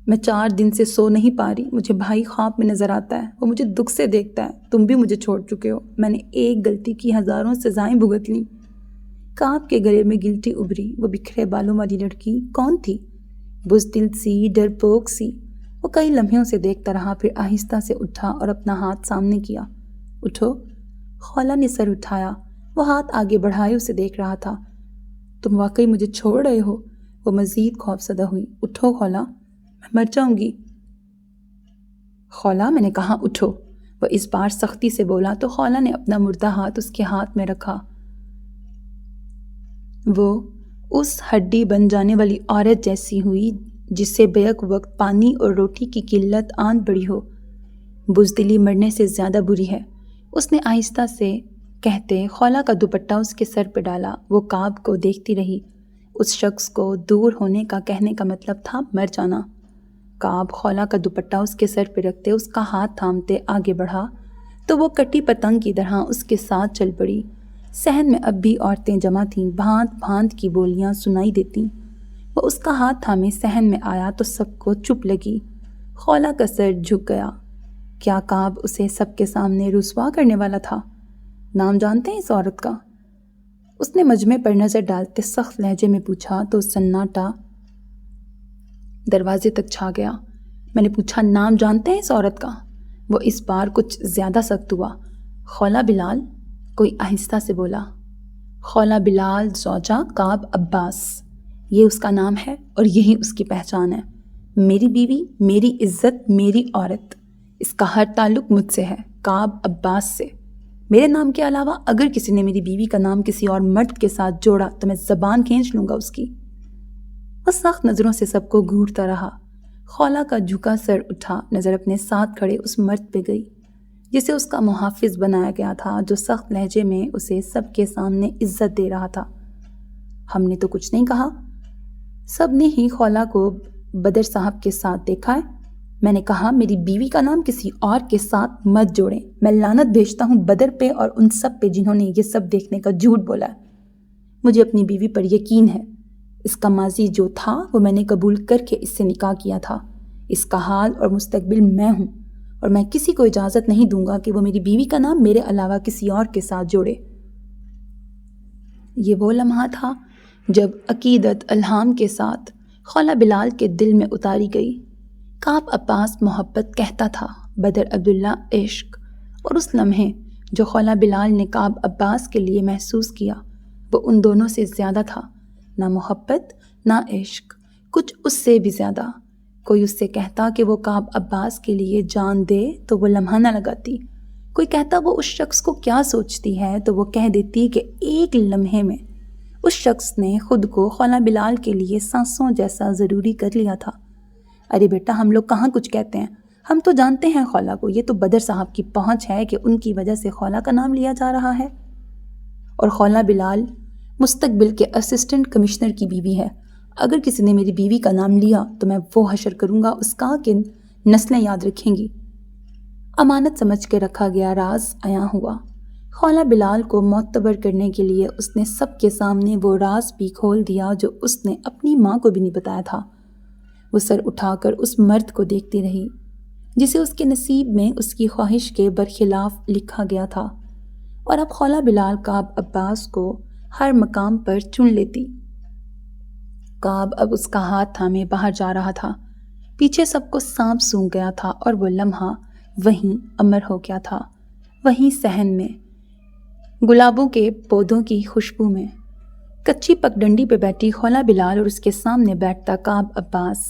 میں 4 دن سے سو نہیں پا رہی، مجھے بھائی خواب میں نظر آتا ہے، وہ مجھے دکھ سے دیکھتا ہے، تم بھی مجھے چھوڑ چکے ہو، میں نے ایک غلطی کی ہزاروں سزائیں بھگت لیں۔ کعب کے گلے میں گلٹی ابھری۔ وہ بکھرے بالوں والی لڑکی کون تھی؟ بزدل سی، ڈرپوک سی، وہ کئی لمحوں سے دیکھتا رہا، پھر آہستہ سے اٹھا اور اپنا ہاتھ سامنے کیا۔ اٹھو۔ خولہ نے سر اٹھایا، وہ ہاتھ آگے بڑھائے اسے دیکھ رہا تھا۔ تم واقعی مجھے چھوڑ رہے ہو؟ وہ مزید خوفزدہ ہوئی۔ اٹھو خولہ، میں مر جاؤں گی۔ خولہ، میں نے کہا اٹھو، وہ اس بار سختی سے بولا تو خولہ نے اپنا مردہ ہاتھ اس کے ہاتھ میں رکھا۔ وہ اس ہڈی بن جانے والی عورت جیسی ہوئی جس سے بیک وقت پانی اور روٹی کی قلت آن پڑی ہو۔ بزدلی مرنے سے زیادہ بری ہے، اس نے آہستہ سے کہتے خولہ کا دوپٹہ اس کے سر پہ ڈالا۔ وہ کعب کو دیکھتی رہی۔ اس شخص کو دور ہونے کا کہنے کا مطلب تھا مر جانا۔ کعب خولہ کا دوپٹہ اس کے سر پہ رکھتے اس کا ہاتھ تھامتے آگے بڑھا تو وہ کٹی پتنگ کی طرح اس کے ساتھ چل پڑی۔ صحن میں اب بھی عورتیں جمع تھیں، بھانت بھانت کی بولیاں سنائی دیتیں۔ وہ اس کا ہاتھ تھامے صحن میں آیا تو سب کو چپ لگی۔ خولہ کا سر جھک گیا۔ کیا کعب اسے سب کے سامنے رسوا کرنے والا تھا؟ نام جانتے ہیں اس عورت کا؟ اس نے مجمع پر نظر ڈالتے سخت لہجے میں پوچھا تو سناٹا دروازے تک چھا گیا۔ میں نے پوچھا نام جانتے ہیں اس عورت کا؟ وہ اس بار کچھ زیادہ سخت ہوا۔ خولہ بلال، کوئی آہستہ سے بولا۔ خولہ بلال زوجہ کعب عباس، یہ اس کا نام ہے اور یہی اس کی پہچان ہے۔ میری بیوی، میری عزت، میری عورت، اس کا ہر تعلق مجھ سے ہے، کعب عباس سے۔ میرے نام کے علاوہ اگر کسی نے میری بیوی کا نام کسی اور مرد کے ساتھ جوڑا تو میں زبان کھینچ لوں گا اس کی۔ وہ سخت نظروں سے سب کو گھورتا رہا۔ خولہ کا جھکا سر اٹھا، نظر اپنے ساتھ کھڑے اس مرد پہ گئی جسے اس کا محافظ بنایا گیا تھا، جو سخت لہجے میں اسے سب کے سامنے عزت دے رہا تھا۔ ہم نے تو کچھ نہیں کہا، سب نے ہی خولہ کو بدر صاحب کے ساتھ دیکھا ہے۔ میں نے کہا میری بیوی کا نام کسی اور کے ساتھ مت جوڑیں۔ میں لعنت بھیجتا ہوں بدر پہ اور ان سب پہ جنہوں نے یہ سب دیکھنے کا جھوٹ بولا ہے۔ مجھے اپنی بیوی پر یقین ہے، اس کا ماضی جو تھا وہ میں نے قبول کر کے اس سے نکاح کیا تھا۔ اس کا حال اور مستقبل میں ہوں، اور میں کسی کو اجازت نہیں دوں گا کہ وہ میری بیوی کا نام میرے علاوہ کسی اور کے ساتھ جوڑے۔ یہ وہ لمحہ تھا جب عقیدت الہام کے ساتھ خولہ بلال کے دل میں اتاری گئی۔ کعب عباس محبت کہتا تھا، بدر عبداللہ عشق، اور اس لمحے جو خولہ بلال نے کعب عباس کے لیے محسوس کیا وہ ان دونوں سے زیادہ تھا، نہ محبت نہ عشق، کچھ اس سے بھی زیادہ۔ کوئی اس سے کہتا کہ وہ کعب عباس کے لیے جان دے تو وہ لمحہ نہ لگاتی، کوئی کہتا وہ اس شخص کو کیا سوچتی ہے تو وہ کہہ دیتی کہ ایک لمحے میں اس شخص نے خود کو خولہ بلال کے لیے سانسوں جیسا ضروری کر لیا تھا۔ ارے بیٹا، ہم لوگ کہاں کچھ کہتے ہیں، ہم تو جانتے ہیں خولہ کو، یہ تو بدر صاحب کی پہنچ ہے کہ ان کی وجہ سے خولہ کا نام لیا جا رہا ہے۔ اور خولہ بلال مستقبل کے اسسٹنٹ کمشنر کی بیوی ہے۔ اگر کسی نے میری بیوی کا نام لیا تو میں وہ حشر کروں گا اس کا کہ نسلیں یاد رکھیں گی۔ امانت سمجھ کے رکھا گیا راز عیاں ہوا۔ خولہ بلال کو معتبر کرنے کے لیے اس نے سب کے سامنے وہ راز بھی کھول دیا جو اس نے اپنی ماں کو بھی نہیں بتایا تھا۔ وہ سر اٹھا کر اس مرد کو دیکھتی رہی جسے اس کے نصیب میں اس کی خواہش کے برخلاف لکھا گیا تھا، اور اب خولہ بلال کعب عباس کو ہر مقام پر چن لیتی۔ کعب اب اس کا ہاتھ تھامے باہر جا رہا تھا، پیچھے سب کو سانپ سونگھ گیا تھا، اور وہ لمحہ وہیں امر ہو گیا تھا، وہیں صحن میں، گلابوں کے پودوں کی خوشبو میں، کچی پگڈنڈی پہ بیٹھی خولہ بلال اور اس کے سامنے بیٹھتا کعب عباس،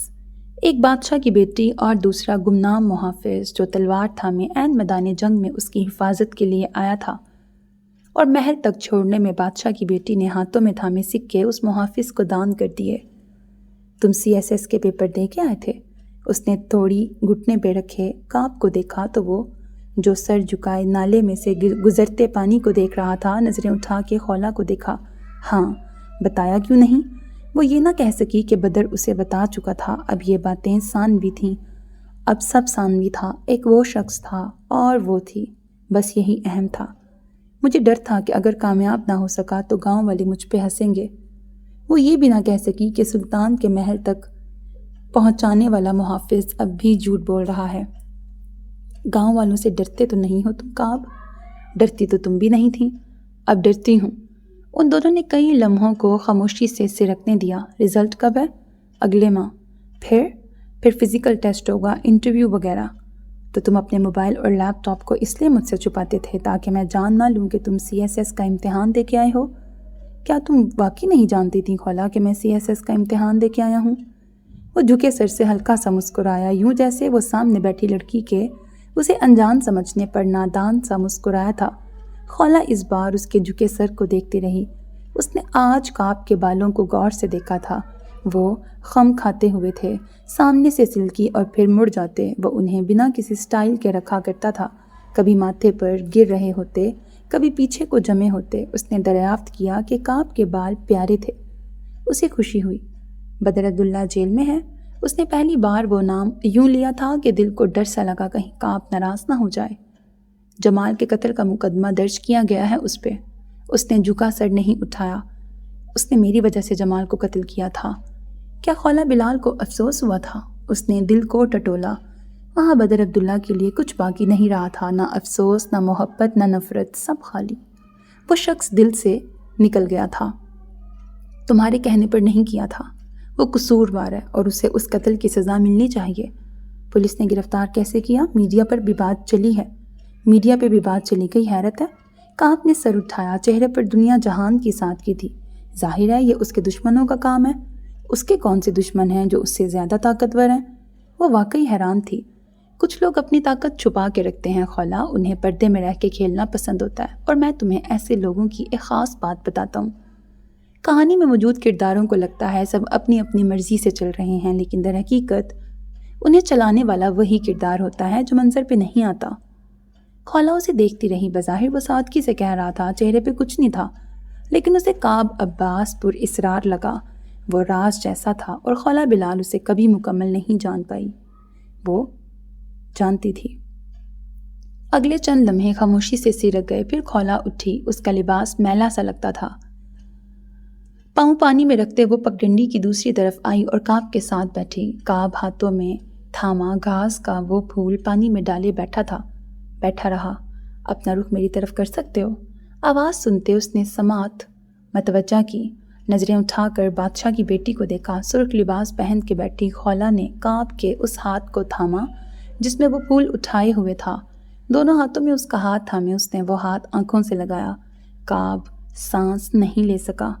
ایک بادشاہ کی بیٹی اور دوسرا گمنام محافظ جو تلوار تھامے عین میدان جنگ میں اس کی حفاظت کے لیے آیا تھا، اور محل تک چھوڑنے میں بادشاہ کی بیٹی نے ہاتھوں میں تھامے سکے اس محافظ کو دان کر دیے۔ تم CSS کے پیپر دے کے آئے تھے؟ اس نے تھوڑی گھٹنے پہ رکھے کعب کو دیکھا تو وہ جو سر جھکائے نالے میں سے گزرتے پانی کو دیکھ رہا تھا، نظریں اٹھا کے خولہ کو دیکھا۔ ہاں، بتایا کیوں نہیں؟ وہ یہ نہ کہہ سکی کہ بدر اسے بتا چکا تھا۔ اب یہ باتیں ثانوی تھیں، اب سب ثانوی تھا، ایک وہ شخص تھا اور وہ تھی، بس یہی اہم تھا۔ مجھے ڈر تھا کہ اگر کامیاب نہ ہو سکا تو گاؤں والے مجھ پہ ہنسیں گے۔ وہ یہ بھی نہ کہہ سکی کہ سلطان کے محل تک پہنچانے والا محافظ اب بھی جھوٹ بول رہا ہے۔ گاؤں والوں سے ڈرتے تو نہیں ہو تم کعب؟ ڈرتی تو تم بھی نہیں تھی، اب ڈرتی ہوں۔ ان دونوں نے کئی لمحوں کو خاموشی سے سرکنے دیا۔ رزلٹ کب ہے؟ اگلے ماہ۔ پھر پھر فزیکل ٹیسٹ ہوگا، انٹرویو وغیرہ۔ تو تم اپنے موبائل اور لیپ ٹاپ کو اس لیے مجھ سے چھپاتے تھے تاکہ میں جان نہ لوں کہ تم CSS کا امتحان دے کے آئے ہو؟ کیا تم واقعی نہیں جانتی تھیں خولا کہ میں CSS کا امتحان دے کے آیا ہوں؟ وہ جھکے سر سے ہلکا سا مسکرایا، یوں جیسے وہ سامنے بیٹھی لڑکی کے اسے انجان سمجھنے پر نادان سا مسکرایا تھا۔ خولا اس بار اس کے جھکے سر کو دیکھتی رہی۔ اس نے آج کاپ کے بالوں کو غور سے دیکھا تھا۔ وہ خم کھاتے ہوئے تھے، سامنے سے سلکی اور پھر مڑ جاتے۔ وہ انہیں بنا کسی سٹائل کے رکھا کرتا تھا، کبھی ماتھے پر گر رہے ہوتے، کبھی پیچھے کو جمے ہوتے۔ اس نے دریافت کیا کہ کاپ کے بال پیارے تھے۔ اسے خوشی ہوئی۔ بدر عبداللہ جیل میں ہے؟ اس نے پہلی بار وہ نام یوں لیا تھا کہ دل کو ڈر سا لگا کہیں کاپ ناراض نہ ہو جائے۔ جمال کے قتل کا مقدمہ درج کیا گیا ہے اس پہ۔ اس نے جھکا سر نہیں اٹھایا۔ اس نے میری وجہ سے جمال کو قتل کیا تھا۔ کیا خولا بلال کو افسوس ہوا تھا؟ اس نے دل کو ٹٹولا۔ وہاں بدر عبداللہ کے لیے کچھ باقی نہیں رہا تھا، نہ افسوس، نہ محبت، نہ نفرت، سب خالی۔ وہ شخص دل سے نکل گیا تھا۔ تمہارے کہنے پر نہیں کیا تھا۔ وہ قصوروار ہے اور اسے اس قتل کی سزا ملنی چاہیے۔ پولیس نے گرفتار کیسے کیا؟ میڈیا پر بھی بات چلی ہے۔ میڈیا پہ بھی بات چلی گئی، حیرت ہے؟ کاپ نے سر اٹھایا، چہرے پر دنیا جہان کی سادگی تھی۔ ظاہر ہے یہ اس کے دشمنوں کا کام ہے۔ اس کے کون سے دشمن ہیں جو اس سے زیادہ طاقتور ہیں؟ وہ واقعی حیران تھی۔ کچھ لوگ اپنی طاقت چھپا کے رکھتے ہیں خولا، انہیں پردے میں رہ کے کھیلنا پسند ہوتا ہے، اور میں تمہیں ایسے لوگوں کی ایک خاص بات بتاتا ہوں۔ کہانی میں موجود کرداروں کو لگتا ہے سب اپنی اپنی مرضی سے چل رہے ہیں، لیکن در حقیقت انہیں چلانے والا وہی کردار ہوتا ہے جو منظر پہ نہیں آتا۔ خولا اسے دیکھتی رہی۔ بظاہر وہ سادگی سے کہہ رہا تھا، چہرے پہ کچھ نہیں تھا، لیکن اسے کعب عباس پر اصرار لگا۔ وہ راز جیسا تھا اور خولا بلال اسے کبھی مکمل نہیں جان پائی۔ وہ جانتی تھی۔ اگلے چند لمحے خاموشی سے سرک گئے، پھر خولا اٹھی۔ اس کا لباس میلا سا لگتا تھا۔ پاؤں پانی میں رکھتے وہ پگڈنڈی کی دوسری طرف آئی اور کعب کے ساتھ بیٹھی۔ کعب ہاتھوں میں تھاما گھاس کا وہ پھول پانی میں ڈالے بیٹھا رہا۔ اپنا رخ میری طرف کر سکتے ہو؟ آواز سنتے اس نے سماعت متوجہ کی، نظریں اٹھا کر بادشاہ کی بیٹی کو دیکھا۔ سرخ لباس پہن کے بیٹھی خولا نے کعب کے اس ہاتھ کو تھاما جس میں وہ پھول اٹھائے ہوئے تھا۔ دونوں ہاتھوں میں اس کا ہاتھ تھامے اس نے وہ ہاتھ آنکھوں سے لگایا۔ کعب سانس نہیں لے سکا۔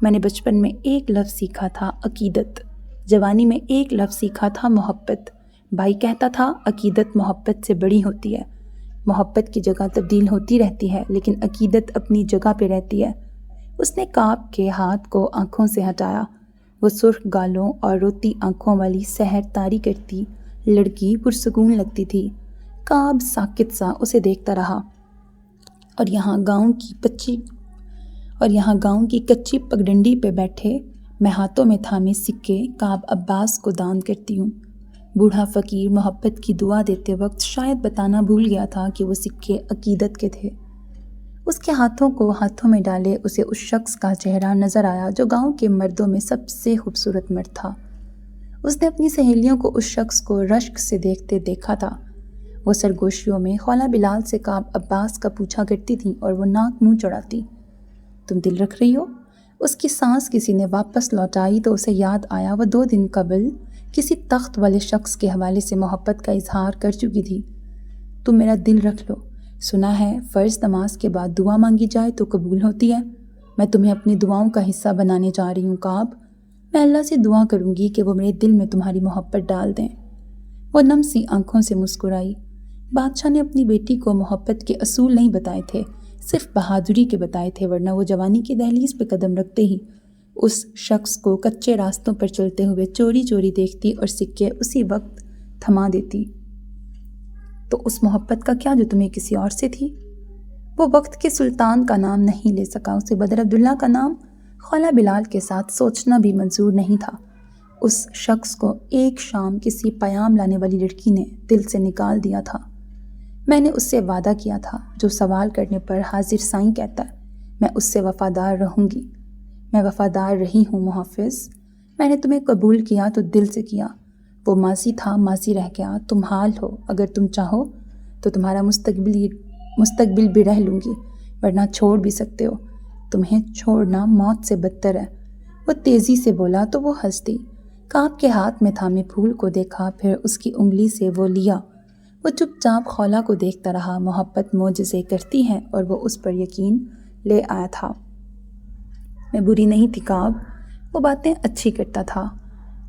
میں نے بچپن میں ایک لفظ سیکھا تھا، عقیدت۔ جوانی میں ایک لفظ سیکھا تھا، محبت۔ بھائی کہتا تھا عقیدت محبت سے بڑی ہوتی ہے۔ محبت کی جگہ تبدیل ہوتی رہتی ہے، لیکن عقیدت اپنی جگہ پہ رہتی ہے۔ اس نے کعب کے ہاتھ کو آنکھوں سے ہٹایا۔ وہ سرخ گالوں اور روتی آنکھوں والی سحر طاری کرتی لڑکی پرسکون لگتی تھی۔ کعب ساکت سا اسے دیکھتا رہا۔ اور یہاں گاؤں کی کچی پگڈنڈی پہ بیٹھے میں ہاتھوں میں تھامے سکے کعب عباس کو دان کرتی ہوں۔ بوڑھا فقیر محبت کی دعا دیتے وقت شاید بتانا بھول گیا تھا کہ وہ سکے عقیدت کے تھے۔ اس کے ہاتھوں کو ہاتھوں میں ڈالے اسے اس شخص کا چہرہ نظر آیا جو گاؤں کے مردوں میں سب سے خوبصورت مرد تھا۔ اس نے اپنی سہیلیوں کو اس شخص کو رشک سے دیکھتے دیکھا تھا۔ وہ سرگوشیوں میں خولا بلال سے کعب عباس کا پوچھا کرتی تھیں اور وہ ناک منہ چڑھاتی۔ تم دل رکھ رہی ہو؟ اس کی سانس کسی نے واپس لوٹائی تو اسے یاد آیا وہ 2 دن قبل کسی تخت والے شخص کے حوالے سے محبت کا اظہار کر چکی تھی۔ تم میرا دل رکھ لو۔ سنا ہے فرض نماز کے بعد دعا مانگی جائے تو قبول ہوتی ہے۔ میں تمہیں اپنی دعاؤں کا حصہ بنانے جا رہی ہوں کعب۔ میں اللہ سے دعا کروں گی کہ وہ میرے دل میں تمہاری محبت ڈال دیں۔ وہ نم سی آنکھوں سے مسکرائی۔ بادشاہ نے اپنی بیٹی کو محبت کے اصول نہیں بتائے تھے، صرف بہادری کے بتائے تھے، ورنہ وہ جوانی کی دہلیز پہ قدم رکھتے ہی اس شخص کو کچے راستوں پر چلتے ہوئے چوری چوری دیکھتی اور سکے اسی وقت تھما دیتی۔ تو اس محبت کا کیا جو تمہیں کسی اور سے تھی؟ وہ وقت کے سلطان کا نام نہیں لے سکا، اسے بدر عبداللہ کا نام خولا بلال کے ساتھ سوچنا بھی منظور نہیں تھا۔ اس شخص کو ایک شام کسی پیام لانے والی لڑکی نے دل سے نکال دیا تھا۔ میں نے اس سے وعدہ کیا تھا، جو سوال کرنے پر حاضر سائیں کہتا ہے، میں اس سے وفادار رہوں گی۔ میں وفادار رہی ہوں محافظ۔ میں نے تمہیں قبول کیا تو دل سے کیا۔ وہ ماضی تھا، ماضی رہ گیا، تم حال ہو۔ اگر تم چاہو تو تمہارا مستقبل بھی رہ لوں گی، ورنہ چھوڑ بھی سکتے ہو۔ تمہیں چھوڑنا موت سے بدتر ہے۔ وہ تیزی سے بولا تو وہ ہنس دی۔ کاپ کے ہاتھ میں تھامے پھول کو دیکھا، پھر اس کی انگلی سے وہ لیا۔ وہ چپ چاپ خولا کو دیکھتا رہا۔ محبت معجزے کرتی ہے اور وہ اس پر یقین لے آیا تھا۔ میں بری نہیں تھی کاپ، وہ باتیں اچھی کرتا تھا۔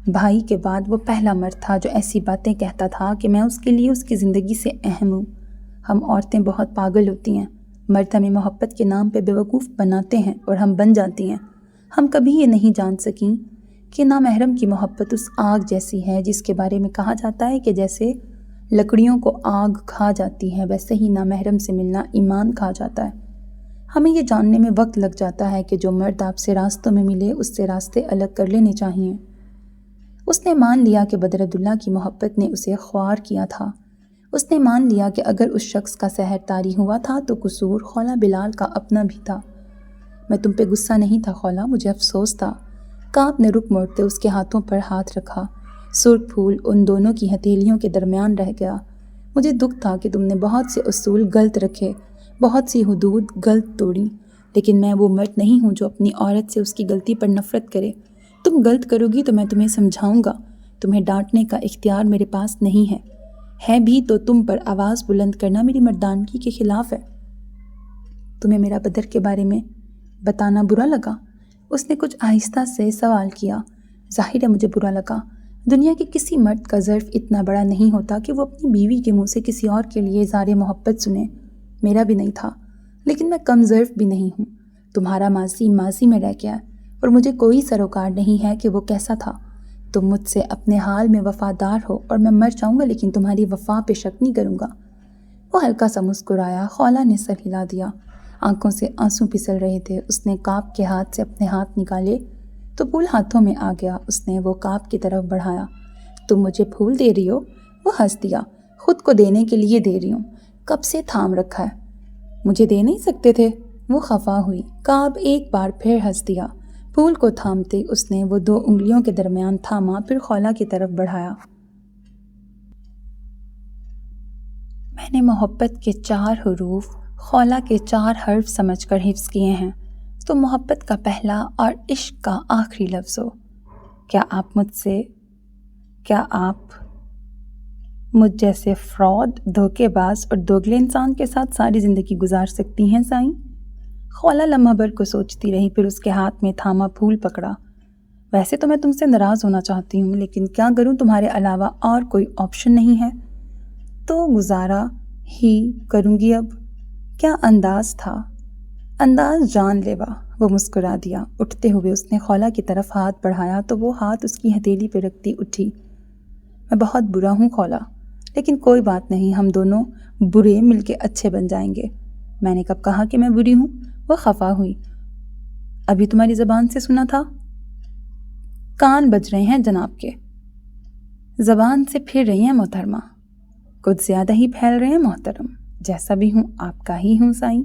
بھائی کے بعد وہ پہلا مرد تھا جو ایسی باتیں کہتا تھا کہ میں اس کے لیے اس کی زندگی سے اہم ہوں۔ ہم عورتیں بہت پاگل ہوتی ہیں، مرد ہمیں محبت کے نام پہ بیوقوف بناتے ہیں اور ہم بن جاتی ہیں۔ ہم کبھی یہ نہیں جان سکیں کہ نامحرم کی محبت اس آگ جیسی ہے جس کے بارے میں کہا جاتا ہے کہ جیسے لکڑیوں کو آگ کھا جاتی ہے ویسے ہی نامحرم سے ملنا ایمان کھا جاتا ہے۔ ہمیں یہ جاننے میں وقت لگ جاتا ہے کہ جو مرد آپ سے راستوں میں ملے اس سے راستے الگ کر لینے چاہیے۔ اس نے مان لیا کہ بدر عبداللہ کی محبت نے اسے خوار کیا تھا۔ اس نے مان لیا کہ اگر اس شخص کا سحر طاری ہوا تھا تو قصور خولہ بلال کا اپنا بھی تھا۔ میں تم پہ غصہ نہیں تھا خولہ، مجھے افسوس تھا۔ کاپ نے رک موڑتے اس کے ہاتھوں پر ہاتھ رکھا۔ سرخ پھول ان دونوں کی ہتھیلیوں کے درمیان رہ گیا۔ مجھے دکھ تھا کہ تم نے بہت سے اصول غلط رکھے، بہت سی حدود غلط توڑی، لیکن میں وہ مرد نہیں ہوں جو اپنی عورت سے اس کی غلطی پر نفرت کرے۔ تم غلط کرو گی تو میں تمہیں سمجھاؤں گا، تمہیں ڈانٹنے کا اختیار میرے پاس نہیں ہے بھی تو تم پر آواز بلند کرنا میری مردانگی کے خلاف ہے۔ تمہیں میرا بدر کے بارے میں بتانا برا لگا؟ اس نے کچھ آہستہ سے سوال کیا۔ ظاہر ہے مجھے برا لگا۔ دنیا کے کسی مرد کا ظرف اتنا بڑا نہیں ہوتا کہ وہ اپنی بیوی کے منہ سے کسی اور کے لیے اظہار محبت سنے۔ میرا بھی نہیں تھا، لیکن میں کم ظرف بھی نہیں ہوں۔ تمہارا ماضی ماضی میں رہ گیا ہے اور مجھے کوئی سروکار نہیں ہے کہ وہ کیسا تھا۔ تم مجھ سے اپنے حال میں وفادار ہو اور میں مر جاؤں گا لیکن تمہاری وفا پہ شک نہیں کروں گا۔ وہ ہلکا سا مسکرایا۔ خولہ نے سر ہلا دیا، آنکھوں سے آنسو پھسل رہے تھے۔ اس نے کاپ کے ہاتھ سے اپنے ہاتھ نکالے تو پھول ہاتھوں میں آ گیا۔ اس نے وہ کاپ کی طرف بڑھایا۔ تم مجھے پھول دے رہی ہو؟ وہ ہنس دیا۔ خود کو دینے کے لیے دے رہی ہوں، کب سے تھام رکھا ہے۔ مجھے دے نہیں سکتے تھے؟ وہ خفا ہوئی۔ کاپ ایک بار پھر ہنس دیا۔ پھول کو تھامتے اس نے وہ 2 انگلیوں کے درمیان تھاما، پھر خولہ کی طرف بڑھایا۔ میں نے محبت کے 4 حروف خولہ کے 4 حرف سمجھ کر حفظ کیے ہیں۔ تو محبت کا پہلا اور عشق کا آخری لفظ ہو۔ کیا آپ مجھ جیسے فراڈ، دھوکے باز اور دوگلے انسان کے ساتھ ساری زندگی گزار سکتی ہیں سائیں؟ خولہ لمحہ بھر کو سوچتی رہی، پھر اس کے ہاتھ میں تھاما پھول پکڑا۔ ویسے تو میں تم سے ناراض ہونا چاہتی ہوں، لیکن کیا کروں، تمہارے علاوہ اور کوئی آپشن نہیں ہے، تو گزارا ہی کروں گی اب۔ کیا انداز تھا، انداز جان لیوا۔ وہ مسکرا دیا۔ اٹھتے ہوئے اس نے خولہ کی طرف ہاتھ بڑھایا تو وہ ہاتھ اس کی ہتھیلی پہ رکھتی اٹھی۔ میں بہت برا ہوں خولہ، لیکن کوئی بات نہیں، ہم دونوں برے مل کے اچھے بن جائیں گے۔ میں نے کب کہا کہ میں بری ہوں؟ وہ خفا ہوئی۔ ابھی تمہاری زبان سے سنا تھا۔ کان بج رہے ہیں جناب کے، زبان سے پھر رہی ہیں محترمہ، کچھ زیادہ ہی پھیل رہے ہیں محترم۔ جیسا بھی ہوں آپ کا ہی ہوں سائیں۔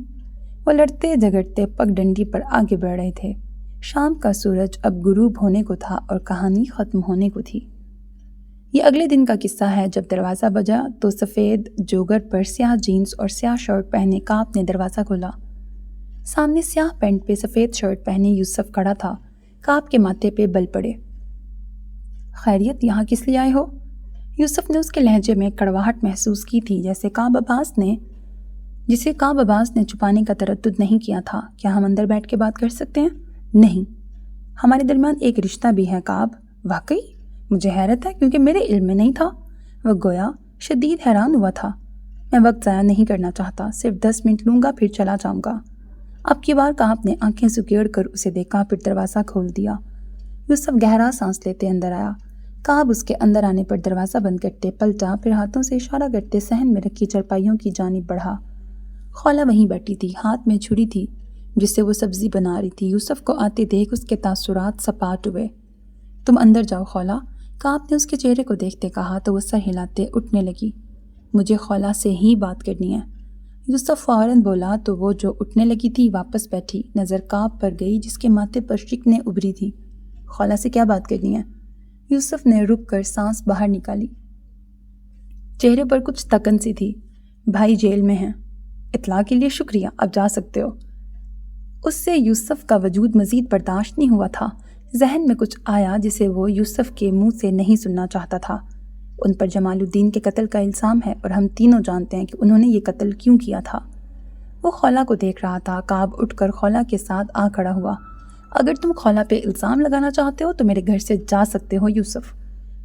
وہ لڑتے جھگڑتے پگ ڈنڈی پر آگے بڑھ رہے تھے۔ شام کا سورج اب غروب ہونے کو تھا اور کہانی ختم ہونے کو تھی۔ یہ اگلے دن کا قصہ ہے۔ جب دروازہ بجا تو سفید جوگر پر سیاہ جینز اور سیاہ شرٹ پہنے کاپ نے دروازہ کھولا۔ سامنے سیاہ پینٹ پہ سفید شرٹ پہنے یوسف کھڑا تھا۔ کاپ کے ماتھے پہ بل پڑے۔ خیریت، یہاں کس لیے آئے ہو؟ یوسف نے اس کے لہجے میں کڑواہٹ محسوس کی تھی، جسے کعب عباس نے چھپانے کا تردد نہیں کیا تھا۔ کیا ہم اندر بیٹھ کے بات کر سکتے ہیں؟ نہیں، ہمارے درمیان ایک رشتہ بھی ہے کعب۔ واقعی؟ مجھے حیرت ہے کیونکہ میرے علم میں نہیں تھا۔ وہ گویا شدید حیران ہوا تھا۔ میں وقت ضائع نہیں کرنا چاہتا، صرف 10 منٹ لوں گا پھر چلا جاؤں گا۔ اب کی بار کعب نے آنکھیں سکیڑ کر اسے دیکھا، پھر دروازہ کھول دیا۔ یوسف گہرا سانس لیتے اندر آیا۔ کعب اس کے اندر آنے پر دروازہ بند کرتے پلٹا، پھر ہاتھوں سے اشارہ کرتے صحن میں رکھی چرپائیوں کی جانب بڑھا۔ خولہ وہیں بیٹھی تھی، ہاتھ میں چھری تھی جس سے وہ سبزی بنا رہی تھی۔ یوسف کو آتے دیکھ اس کے تاثرات سپاٹ ہوئے۔ تم اندر جاؤ خولہ، کعب نے اس کے چہرے کو دیکھتے کہا تو وہ سر ہلاتے اٹھنے لگی۔ مجھے خولہ سے ہی بات کرنی ہے۔ یوسف فوراً بولا تو وہ جو اٹھنے لگی تھی واپس بیٹھی۔ نظر کعب پر گئی جس کے ماتھے پر شکنیں ابھری تھی۔ خولہ سے کیا بات کرنی ہے؟ یوسف نے رک کر سانس باہر نکالی۔ چہرے پر کچھ تکن سی تھی۔ بھائی جیل میں ہیں۔ اطلاع کے لیے شکریہ، اب جا سکتے ہو۔ اس سے یوسف کا وجود مزید برداشت نہیں ہوا تھا۔ ذہن میں کچھ آیا جسے وہ یوسف کے منہ سے نہیں سننا چاہتا تھا۔ ان پر جمال الدین کے قتل کا الزام ہے اور ہم تینوں جانتے ہیں کہ انہوں نے یہ قتل کیوں کیا تھا۔ وہ خولا کو دیکھ رہا تھا۔ کعب اٹھ کر خولا کے ساتھ آ کھڑا ہوا۔ اگر تم خولا پہ الزام لگانا چاہتے ہو تو میرے گھر سے جا سکتے ہو یوسف۔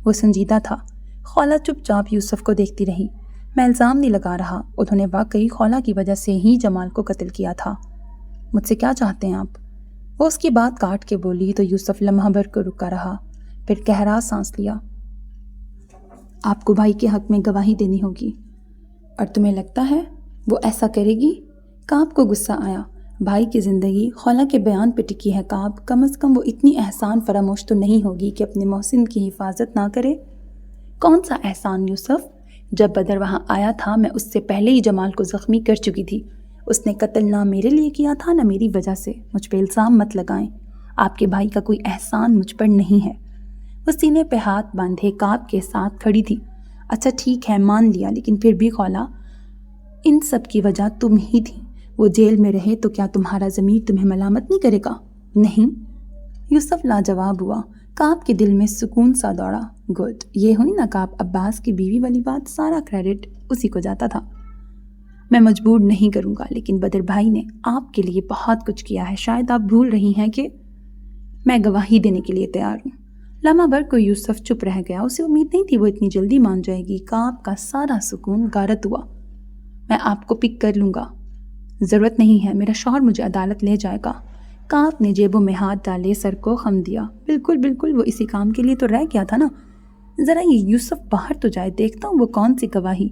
وہ سنجیدہ تھا۔ خولا چپ چاپ یوسف کو دیکھتی رہی۔ میں الزام نہیں لگا رہا، انہوں نے واقعی خولا کی وجہ سے ہی جمال کو قتل کیا تھا۔ مجھ سے کیا چاہتے ہیں آپ؟ وہ اس کی بات کاٹ کے بولی تو یوسف لمحہ بھر کو رکا رہا، پھر گہرا سانس لیا۔ آپ کو بھائی کے حق میں گواہی دینی ہوگی۔ اور تمہیں لگتا ہے وہ ایسا کرے گی؟ کعب کو غصہ آیا۔ بھائی کی زندگی خولا کے بیان پہ ٹکی ہے کعب، کم از کم وہ اتنی احسان فراموش تو نہیں ہوگی کہ اپنے محسن کی حفاظت نہ کرے۔ کون سا احسان یوسف؟ جب بدر وہاں آیا تھا میں اس سے پہلے ہی جمال کو زخمی کر چکی تھی۔ اس نے قتل نہ میرے لیے کیا تھا نہ میری وجہ سے۔ مجھ پہ الزام مت لگائیں، آپ کے بھائی کا کوئی احسان مجھ پر نہیں ہے۔ وہ سینے پہ ہاتھ باندھے کعب کے ساتھ کھڑی تھی۔ اچھا ٹھیک ہے مان لیا، لیکن پھر بھی خولا، ان سب کی وجہ تم ہی تھی۔ وہ جیل میں رہے تو کیا تمہارا ضمیر تمہیں ملامت نہیں کرے گا؟ نہیں۔ یوسف لاجواب ہوا۔ کعب کے دل میں سکون سا دوڑا۔ گڈ، یہ ہوئی نا کعب عباس کی بیوی والی بات، سارا کریڈٹ اسی کو جاتا تھا۔ میں مجبور نہیں کروں گا، لیکن بدر بھائی نے آپ کے لیے بہت کچھ کیا ہے۔ شاید آپ بھول رہی ہیں کہ میں گواہی دینے کے لیے تیار ہوں۔ لمحہ بھر کو یوسف چپ رہ گیا۔ اسے امید نہیں تھی وہ اتنی جلدی مان جائے گی۔ کعب کا سارا سکون غارت ہوا۔ میں آپ کو پک کر لوں گا۔ ضرورت نہیں ہے، میرا شوہر مجھے عدالت لے جائے گا۔ کعب نے جیبوں میں ہاتھ ڈالے سر کو خم دیا۔ بالکل بالکل، وہ اسی کام کے لیے تو رہ گیا تھا نا۔ ذرا یہ یوسف باہر تو جائے، دیکھتا ہوں وہ کون سی گواہی۔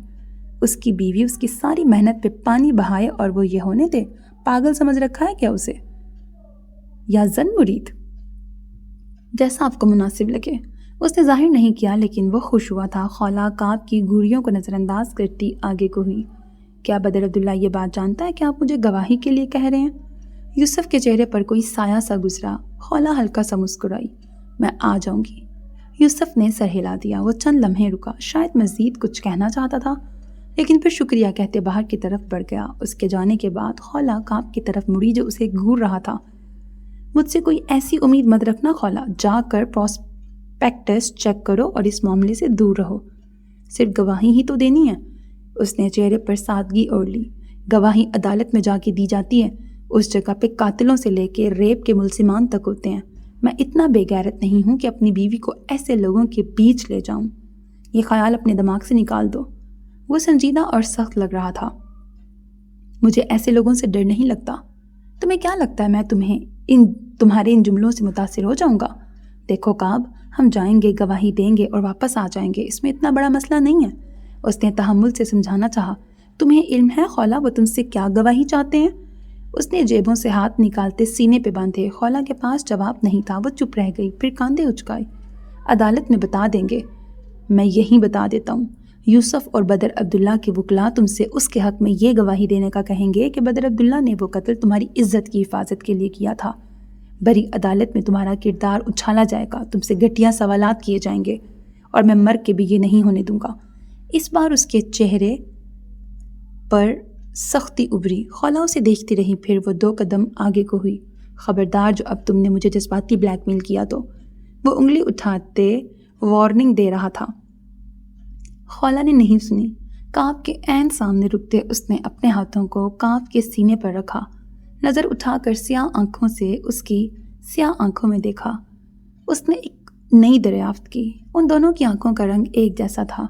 اس کی بیوی اس کی ساری محنت پہ پانی بہائے اور وہ یہ ہونے دے؟ پاگل سمجھ رکھا ہے کیا اسے؟ یا زن مرید؟ جیسا آپ کو مناسب لگے۔ اس نے ظاہر نہیں کیا لیکن وہ خوش ہوا تھا۔ خولا کعب کی گوریوں کو نظر انداز کرتی آگے کو ہوئی۔ کیا بدر عبداللہ یہ بات جانتا ہے کہ آپ مجھے گواہی کے لیے کہہ رہے ہیں؟ یوسف کے چہرے پر کوئی سایہ سا گزرا۔ خولا ہلکا سا مسکرائی۔ میں آ جاؤں گی۔ یوسف نے سر ہلا دیا۔ وہ چند لمحے رکا، شاید مزید کچھ کہنا چاہتا تھا، لیکن پھر شکریہ کہتے باہر کی طرف بڑھ گیا۔ اس کے جانے کے بعد خولا کعب کی طرف مڑی جو اسے گھور رہا تھا۔ مجھ سے کوئی ایسی امید مت رکھنا خولا، جا کر پراسپیکٹس چیک کرو اور اس معاملے سے دور رہو۔ صرف گواہی ہی تو دینی ہے۔ اس نے چہرے پر سادگی اوڑھ لی۔ گواہی عدالت میں جا کے دی جاتی ہے، اس جگہ پہ قاتلوں سے لے کے ریپ کے ملزمان تک ہوتے ہیں۔ میں اتنا بے غیرت نہیں ہوں کہ اپنی بیوی کو ایسے لوگوں کے بیچ لے جاؤں۔ یہ خیال اپنے دماغ سے نکال دو۔ وہ سنجیدہ اور سخت لگ رہا تھا۔ مجھے ایسے لوگوں سے ڈر نہیں لگتا۔ تمہیں کیا لگتا ہے میں تمہارے ان جملوں سے متاثر ہو جاؤں گا؟ دیکھو کعب، ہم جائیں گے، گواہی دیں گے اور واپس آ جائیں گے، اس میں اتنا بڑا مسئلہ نہیں ہے۔ اس نے تحمل سے سمجھانا چاہا۔ تمہیں علم ہے خولا وہ تم سے کیا گواہی چاہتے ہیں؟ اس نے جیبوں سے ہاتھ نکالتے سینے پہ باندھے۔ خولا کے پاس جواب نہیں تھا، وہ چپ رہ گئی، پھر کاندھے اچکائے۔ عدالت میں بتا دیں گے۔ میں یہی بتا دیتا ہوں، یوسف اور بدر عبداللہ کے وکلاء تم سے اس کے حق میں یہ گواہی دینے کا کہیں گے کہ بدر عبداللہ نے وہ قتل تمہاری عزت کی حفاظت کے لیے کیا تھا۔ بری عدالت میں تمہارا کردار اچھالا جائے گا، تم سے گھٹیا سوالات کیے جائیں گے، اور میں مر کے بھی یہ نہیں ہونے دوں گا۔ اس بار اس کے چہرے پر سختی ابھری۔ خولا اسے دیکھتی رہی، پھر وہ 2 قدم آگے کو ہوئی۔ خبردار، جو اب تم نے مجھے جذباتی بلیک میل کیا تو۔ وہ انگلی اٹھاتے وارننگ دے رہا تھا۔ خولا نے نہیں سنی۔ کعب کے عین سامنے رکتے اس نے اپنے ہاتھوں کو کعب کے سینے پر رکھا، نظر اٹھا کر سیاہ آنکھوں سے اس کی سیاہ آنکھوں میں دیکھا۔ اس نے ایک نئی دریافت کی۔ ان دونوں کی آنکھوں کا رنگ ایک جیسا تھا۔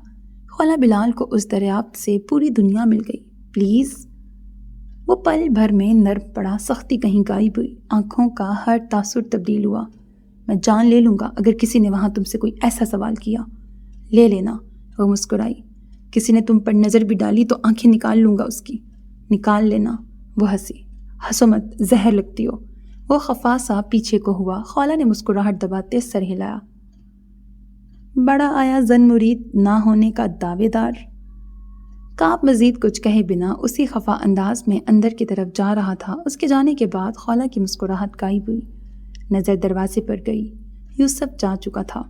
خولا بلال کو اس دریافت سے پوری دنیا مل گئی۔ پلیز۔ وہ پل بھر میں نرم پڑا، سختی کہیں غائب ہوئی، آنکھوں کا ہر تاثر تبدیل ہوا۔ میں جان لے لوں گا اگر کسی نے وہاں تم سے کوئی ایسا سوال کیا۔ لے لینا، وہ مسکرائی۔ کسی نے تم پر نظر بھی ڈالی تو آنکھیں نکال لوں گا اس کی۔ نکال لینا، وہ ہنسی۔ ہنسو مت، زہر لگتی ہو۔ وہ خفا سا پیچھے کو ہوا۔ خولا نے مسکراہٹ دباتے سر ہلایا۔ بڑا آیا زن مرید نہ ہونے کا دعوے دار۔ کعب مزید کچھ کہے بنا اسی خفا انداز میں اندر کی طرف جا رہا تھا۔ اس کے جانے کے بعد خولا کی مسکراہٹ غائب ہوئی۔ نظر دروازے پر گئی۔ یوسف جا چکا تھا۔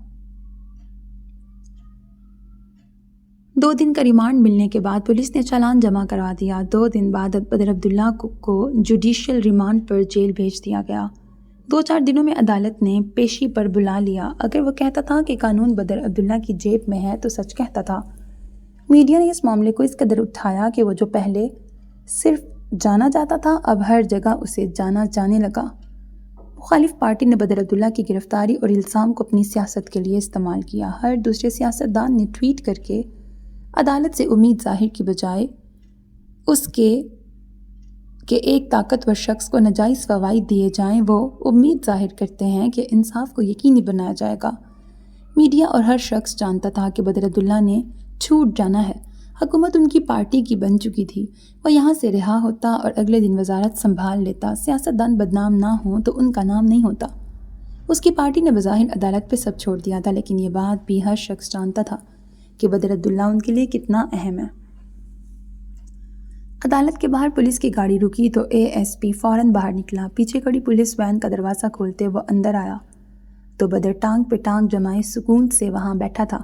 2 دن کا ریمانڈ ملنے کے بعد پولیس نے چالان جمع کروا دیا۔ 2 دن بعد بدر عبداللہ کو جوڈیشل ریمانڈ پر جیل بھیج دیا گیا۔ 2-4 دنوں میں عدالت نے پیشی پر بلا لیا۔ اگر وہ کہتا تھا کہ قانون بدر عبداللہ کی جیب میں ہے تو سچ کہتا تھا۔ میڈیا نے اس معاملے کو اس قدر اٹھایا کہ وہ جو پہلے صرف جانا جاتا تھا اب ہر جگہ اسے جانا جانے لگا۔ مخالف پارٹی نے بدر عبداللہ کی گرفتاری اور الزام کو اپنی سیاست کے لیے استعمال کیا۔ ہر دوسرے سیاستدان نے ٹویٹ کر کے عدالت سے امید ظاہر کی بجائے اس کے کہ ایک طاقتور شخص کو ناجائز فوائد دیے جائیں، وہ امید ظاہر کرتے ہیں کہ انصاف کو یقینی بنایا جائے گا۔ میڈیا اور ہر شخص جانتا تھا کہ بدر عبداللہ نے چھوٹ جانا ہے۔ حکومت ان کی پارٹی کی بن چکی تھی۔ وہ یہاں سے رہا ہوتا اور اگلے دن وزارت سنبھال لیتا۔ سیاستدان بدنام نہ ہوں تو ان کا نام نہیں ہوتا۔ اس کی پارٹی نے بظاہر عدالت پہ سب چھوڑ دیا تھا، لیکن یہ بات بھی ہر شخص جانتا تھا کہ بدر عبداللہ ان کے لیے کتنا اہم ہے۔ عدالت کے باہر پولیس کی گاڑی رکی تو اے ایس پی فوراً باہر نکلا۔ پیچھے کھڑی پولیس وین کا دروازہ کھولتے وہ اندر آیا تو بدر ٹانگ پہ ٹانگ جمائے سکون سے وہاں بیٹھا تھا۔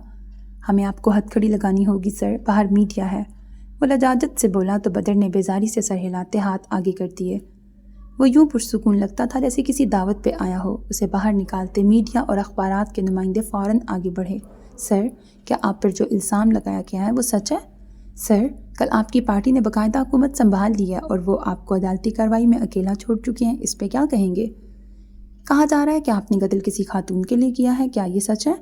ہمیں آپ کو ہتھ کھڑی لگانی ہوگی سر، باہر میڈیا ہے، وہ لجاجت سے بولا تو بدر نے بیزاری سے سر ہلاتے ہاتھ آگے کر دیے۔ وہ یوں پرسکون لگتا تھا جیسے کسی دعوت پہ آیا ہو۔ اسے باہر نکالتے میڈیا اور اخبارات کے نمائندے فوراً آگے بڑھے۔ سر، کیا آپ پر جو الزام لگایا گیا ہے وہ سچ ہے؟ سر، کل آپ کی پارٹی نے باقاعدہ حکومت سنبھال لی ہے اور وہ آپ کو عدالتی کارروائی میں اکیلا چھوڑ چکے ہیں، اس پہ کیا کہیں گے؟ کہا جا رہا ہے کہ آپ نے قتل کسی خاتون کے لیے کیا ہے، کیا یہ سچ ہے؟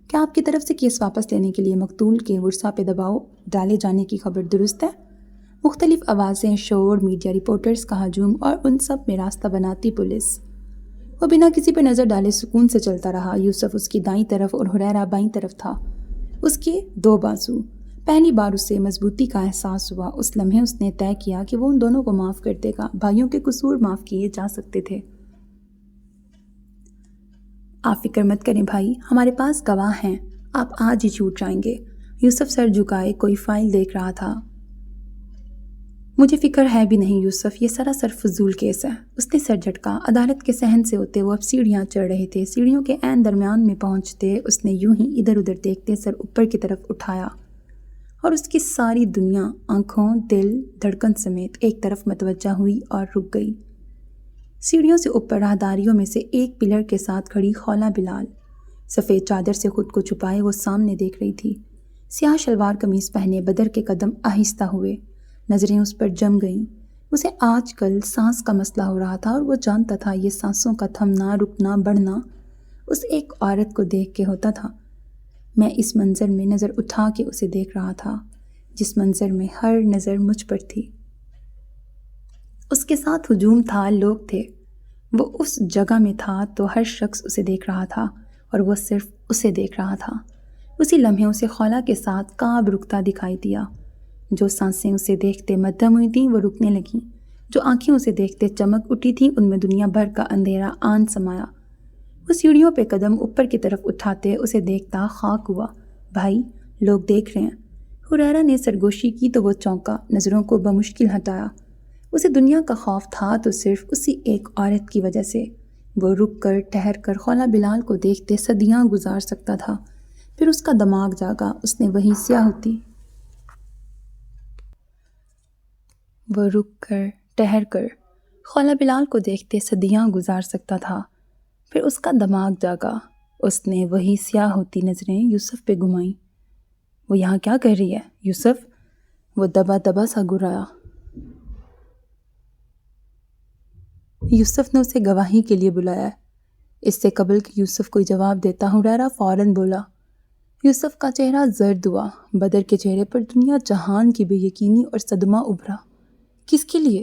کیا آپ کی طرف سے کیس واپس لینے کے لیے مقتول کے ورثاء پہ دباؤ ڈالے جانے کی خبر درست ہے؟ مختلف آوازیں، شور، میڈیا رپورٹرز کا ہجوم اور ان سب میں راستہ بناتی پولیس۔ وہ بنا کسی پہ نظر ڈالے سکون سے چلتا رہا۔ یوسف اس کی دائیں طرف اور حریرہ بائیں طرف تھا، اس کے دو بازو۔ پہلی بار اسے مضبوطی کا احساس ہوا۔ اس لمحے اس نے طے کیا کہ وہ ان دونوں کو معاف کر دے گا۔ بھائیوں کے قصور معاف کیے جا سکتے تھے۔ آپ فکر مت کریں بھائی، ہمارے پاس گواہ ہیں، آپ آج ہی چھوٹ جائیں گے۔ یوسف سر جھکائے کوئی فائل دیکھ رہا تھا۔ مجھے فکر ہے بھی نہیں یوسف، یہ سراسر فضول کیس ہے۔ اس نے سر جھٹکا۔ عدالت کے صحن سے ہوتے وہ اب سیڑھیاں چڑھ رہے تھے۔ سیڑھیوں کے عین درمیان میں پہنچتے اس نے یوں ہی ادھر ادھر دیکھتے سر اوپر کی طرف اٹھایا اور اس کی ساری دنیا آنکھوں، دل، دھڑکن سمیت ایک طرف متوجہ ہوئی اور رک گئی۔ سیڑھیوں سے اوپر راہداریوں میں سے ایک پلر کے ساتھ کھڑی خولا بلال، سفید چادر سے خود کو چھپائے وہ سامنے دیکھ رہی تھی۔ سیاہ شلوار قمیص پہنے بدر کے قدم آہستہ ہوئے، نظریں اس پر جم گئیں۔ اسے آج کل سانس کا مسئلہ ہو رہا تھا اور وہ جانتا تھا یہ سانسوں کا تھمنا، رکنا، بڑھنا اس ایک عورت کو دیکھ کے ہوتا تھا۔ میں اس منظر میں نظر اٹھا کے اسے دیکھ رہا تھا، جس منظر میں ہر نظر مجھ پر تھی۔ اس کے ساتھ ہجوم تھا، لوگ تھے۔ وہ اس جگہ میں تھا تو ہر شخص اسے دیکھ رہا تھا اور وہ صرف اسے دیکھ رہا تھا۔ اسی لمحے اسے خولا کے ساتھ کعب رکتا دکھائی دیا۔ جو سانسیں اسے دیکھتے مدھم ہوئی تھیں وہ رکنے لگیں، جو آنکھیں اسے دیکھتے چمک اٹھی تھیں ان میں دنیا بھر کا اندھیرا آن سمایا۔ وہ سیڑھیوں پہ قدم اوپر کی طرف اٹھاتے اسے دیکھتا خاک ہوا۔ بھائی، لوگ دیکھ رہے ہیں۔ حریرہ نے سرگوشی کی تو وہ چونکا، نظروں کو بمشکل ہٹایا۔ اسے دنیا کا خوف تھا تو صرف اسی ایک عورت کی وجہ سے۔ وہ رک کر ٹھہر کر خولا بلال کو دیکھتے صدیاں گزار سکتا تھا۔ پھر اس کا دماغ جاگا، اس نے وہی سیاہتی۔ وہ رک کر ٹھہر کر خولا بلال کو دیکھتے صدیاں گزار سکتا تھا۔ پھر اس کا دماغ جاگا، اس نے وہی سیاہ ہوتی نظریں یوسف پہ گھمائیں۔ وہ یہاں کیا کر رہی ہے یوسف؟ وہ دبا دبا سا گرایا۔ یوسف نے اسے گواہی کے لیے بلایا ہے۔ اس سے قبل کہ یوسف کوئی جواب دیتا حریرہ فوراً بولا۔ یوسف کا چہرہ زرد ہوا۔ بدر کے چہرے پر دنیا جہان کی بے یقینی اور صدمہ ابھرا۔ کس کے لیے؟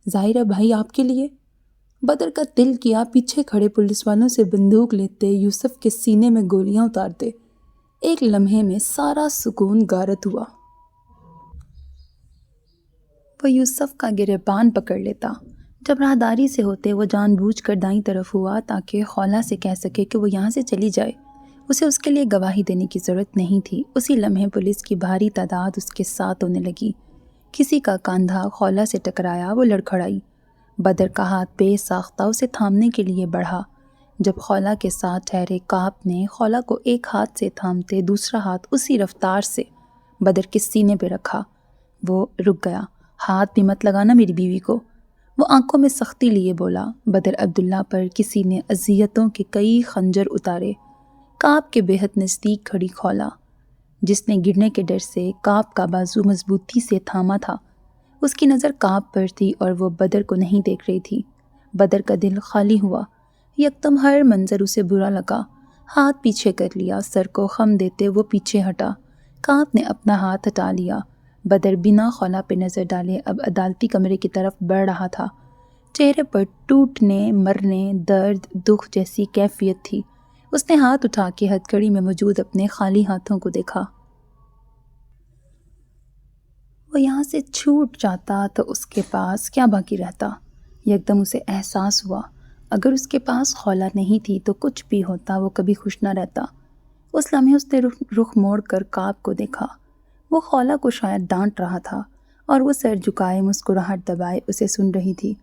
ظاہرہ بھائی آپ کے لیے۔ بدر کا دل کیا پیچھے کھڑے پولیس والوں سے بندوق لیتے یوسف کے سینے میں گولیاں اتارتے۔ ایک لمحے میں سارا سکون غارت ہوا۔ وہ یوسف کا گریبان پکڑ لیتا۔ جب راہداری سے ہوتے وہ جان بوجھ کر دائیں طرف ہوا تاکہ خولا سے کہہ سکے کہ وہ یہاں سے چلی جائے۔ اسے اس کے لیے گواہی دینے کی ضرورت نہیں تھی۔ اسی لمحے پولیس کی بھاری تعداد اس کے ساتھ ہونے لگی۔ کسی کا کاندھا خولا سے ٹکرایا، وہ لڑکھڑائی۔ بدر کا ہاتھ بے ساختہ اسے تھامنے کے لیے بڑھا۔ جب خولا کے ساتھ ٹھہرے کاپ نے خولا کو ایک ہاتھ سے تھامتے دوسرا ہاتھ اسی رفتار سے بدر کے سینے پہ رکھا۔ وہ رک گیا۔ ہاتھ بھی مت لگانا میری بیوی کو، وہ آنکھوں میں سختی لیے بولا۔ بدر عبداللہ پر کسی نے اذیتوں کے کئی خنجر اتارے۔ کعب کے بے حد نزدیک کھڑی خولا، جس نے گرنے کے ڈر سے کعب کا بازو مضبوطی سے تھاما تھا، اس کی نظر کعب پر تھی اور وہ بدر کو نہیں دیکھ رہی تھی۔ بدر کا دل خالی ہوا، یکدم ہر منظر اسے برا لگا۔ ہاتھ پیچھے کر لیا، سر کو خم دیتے وہ پیچھے ہٹا۔ کعب نے اپنا ہاتھ ہٹا لیا۔ بدر بنا خولا پہ نظر ڈالے اب عدالتی کمرے کی طرف بڑھ رہا تھا۔ چہرے پر ٹوٹنے، مرنے، درد، دکھ جیسی کیفیت تھی۔ اس نے ہاتھ اٹھا کے ہتھ کڑی میں موجود اپنے خالی ہاتھوں کو دیکھا۔ وہ یہاں سے چھوٹ جاتا تو اس کے پاس کیا باقی رہتا؟ یکدم اسے احساس ہوا، اگر اس کے پاس خولا نہیں تھی تو کچھ بھی ہوتا وہ کبھی خوش نہ رہتا۔ اس لمحے اس نے رخ موڑ کر کعب کو دیکھا۔ وہ خولا کو شاید ڈانٹ رہا تھا اور وہ سر جھکائے مسکراہٹ دبائے اسے سن رہی تھی۔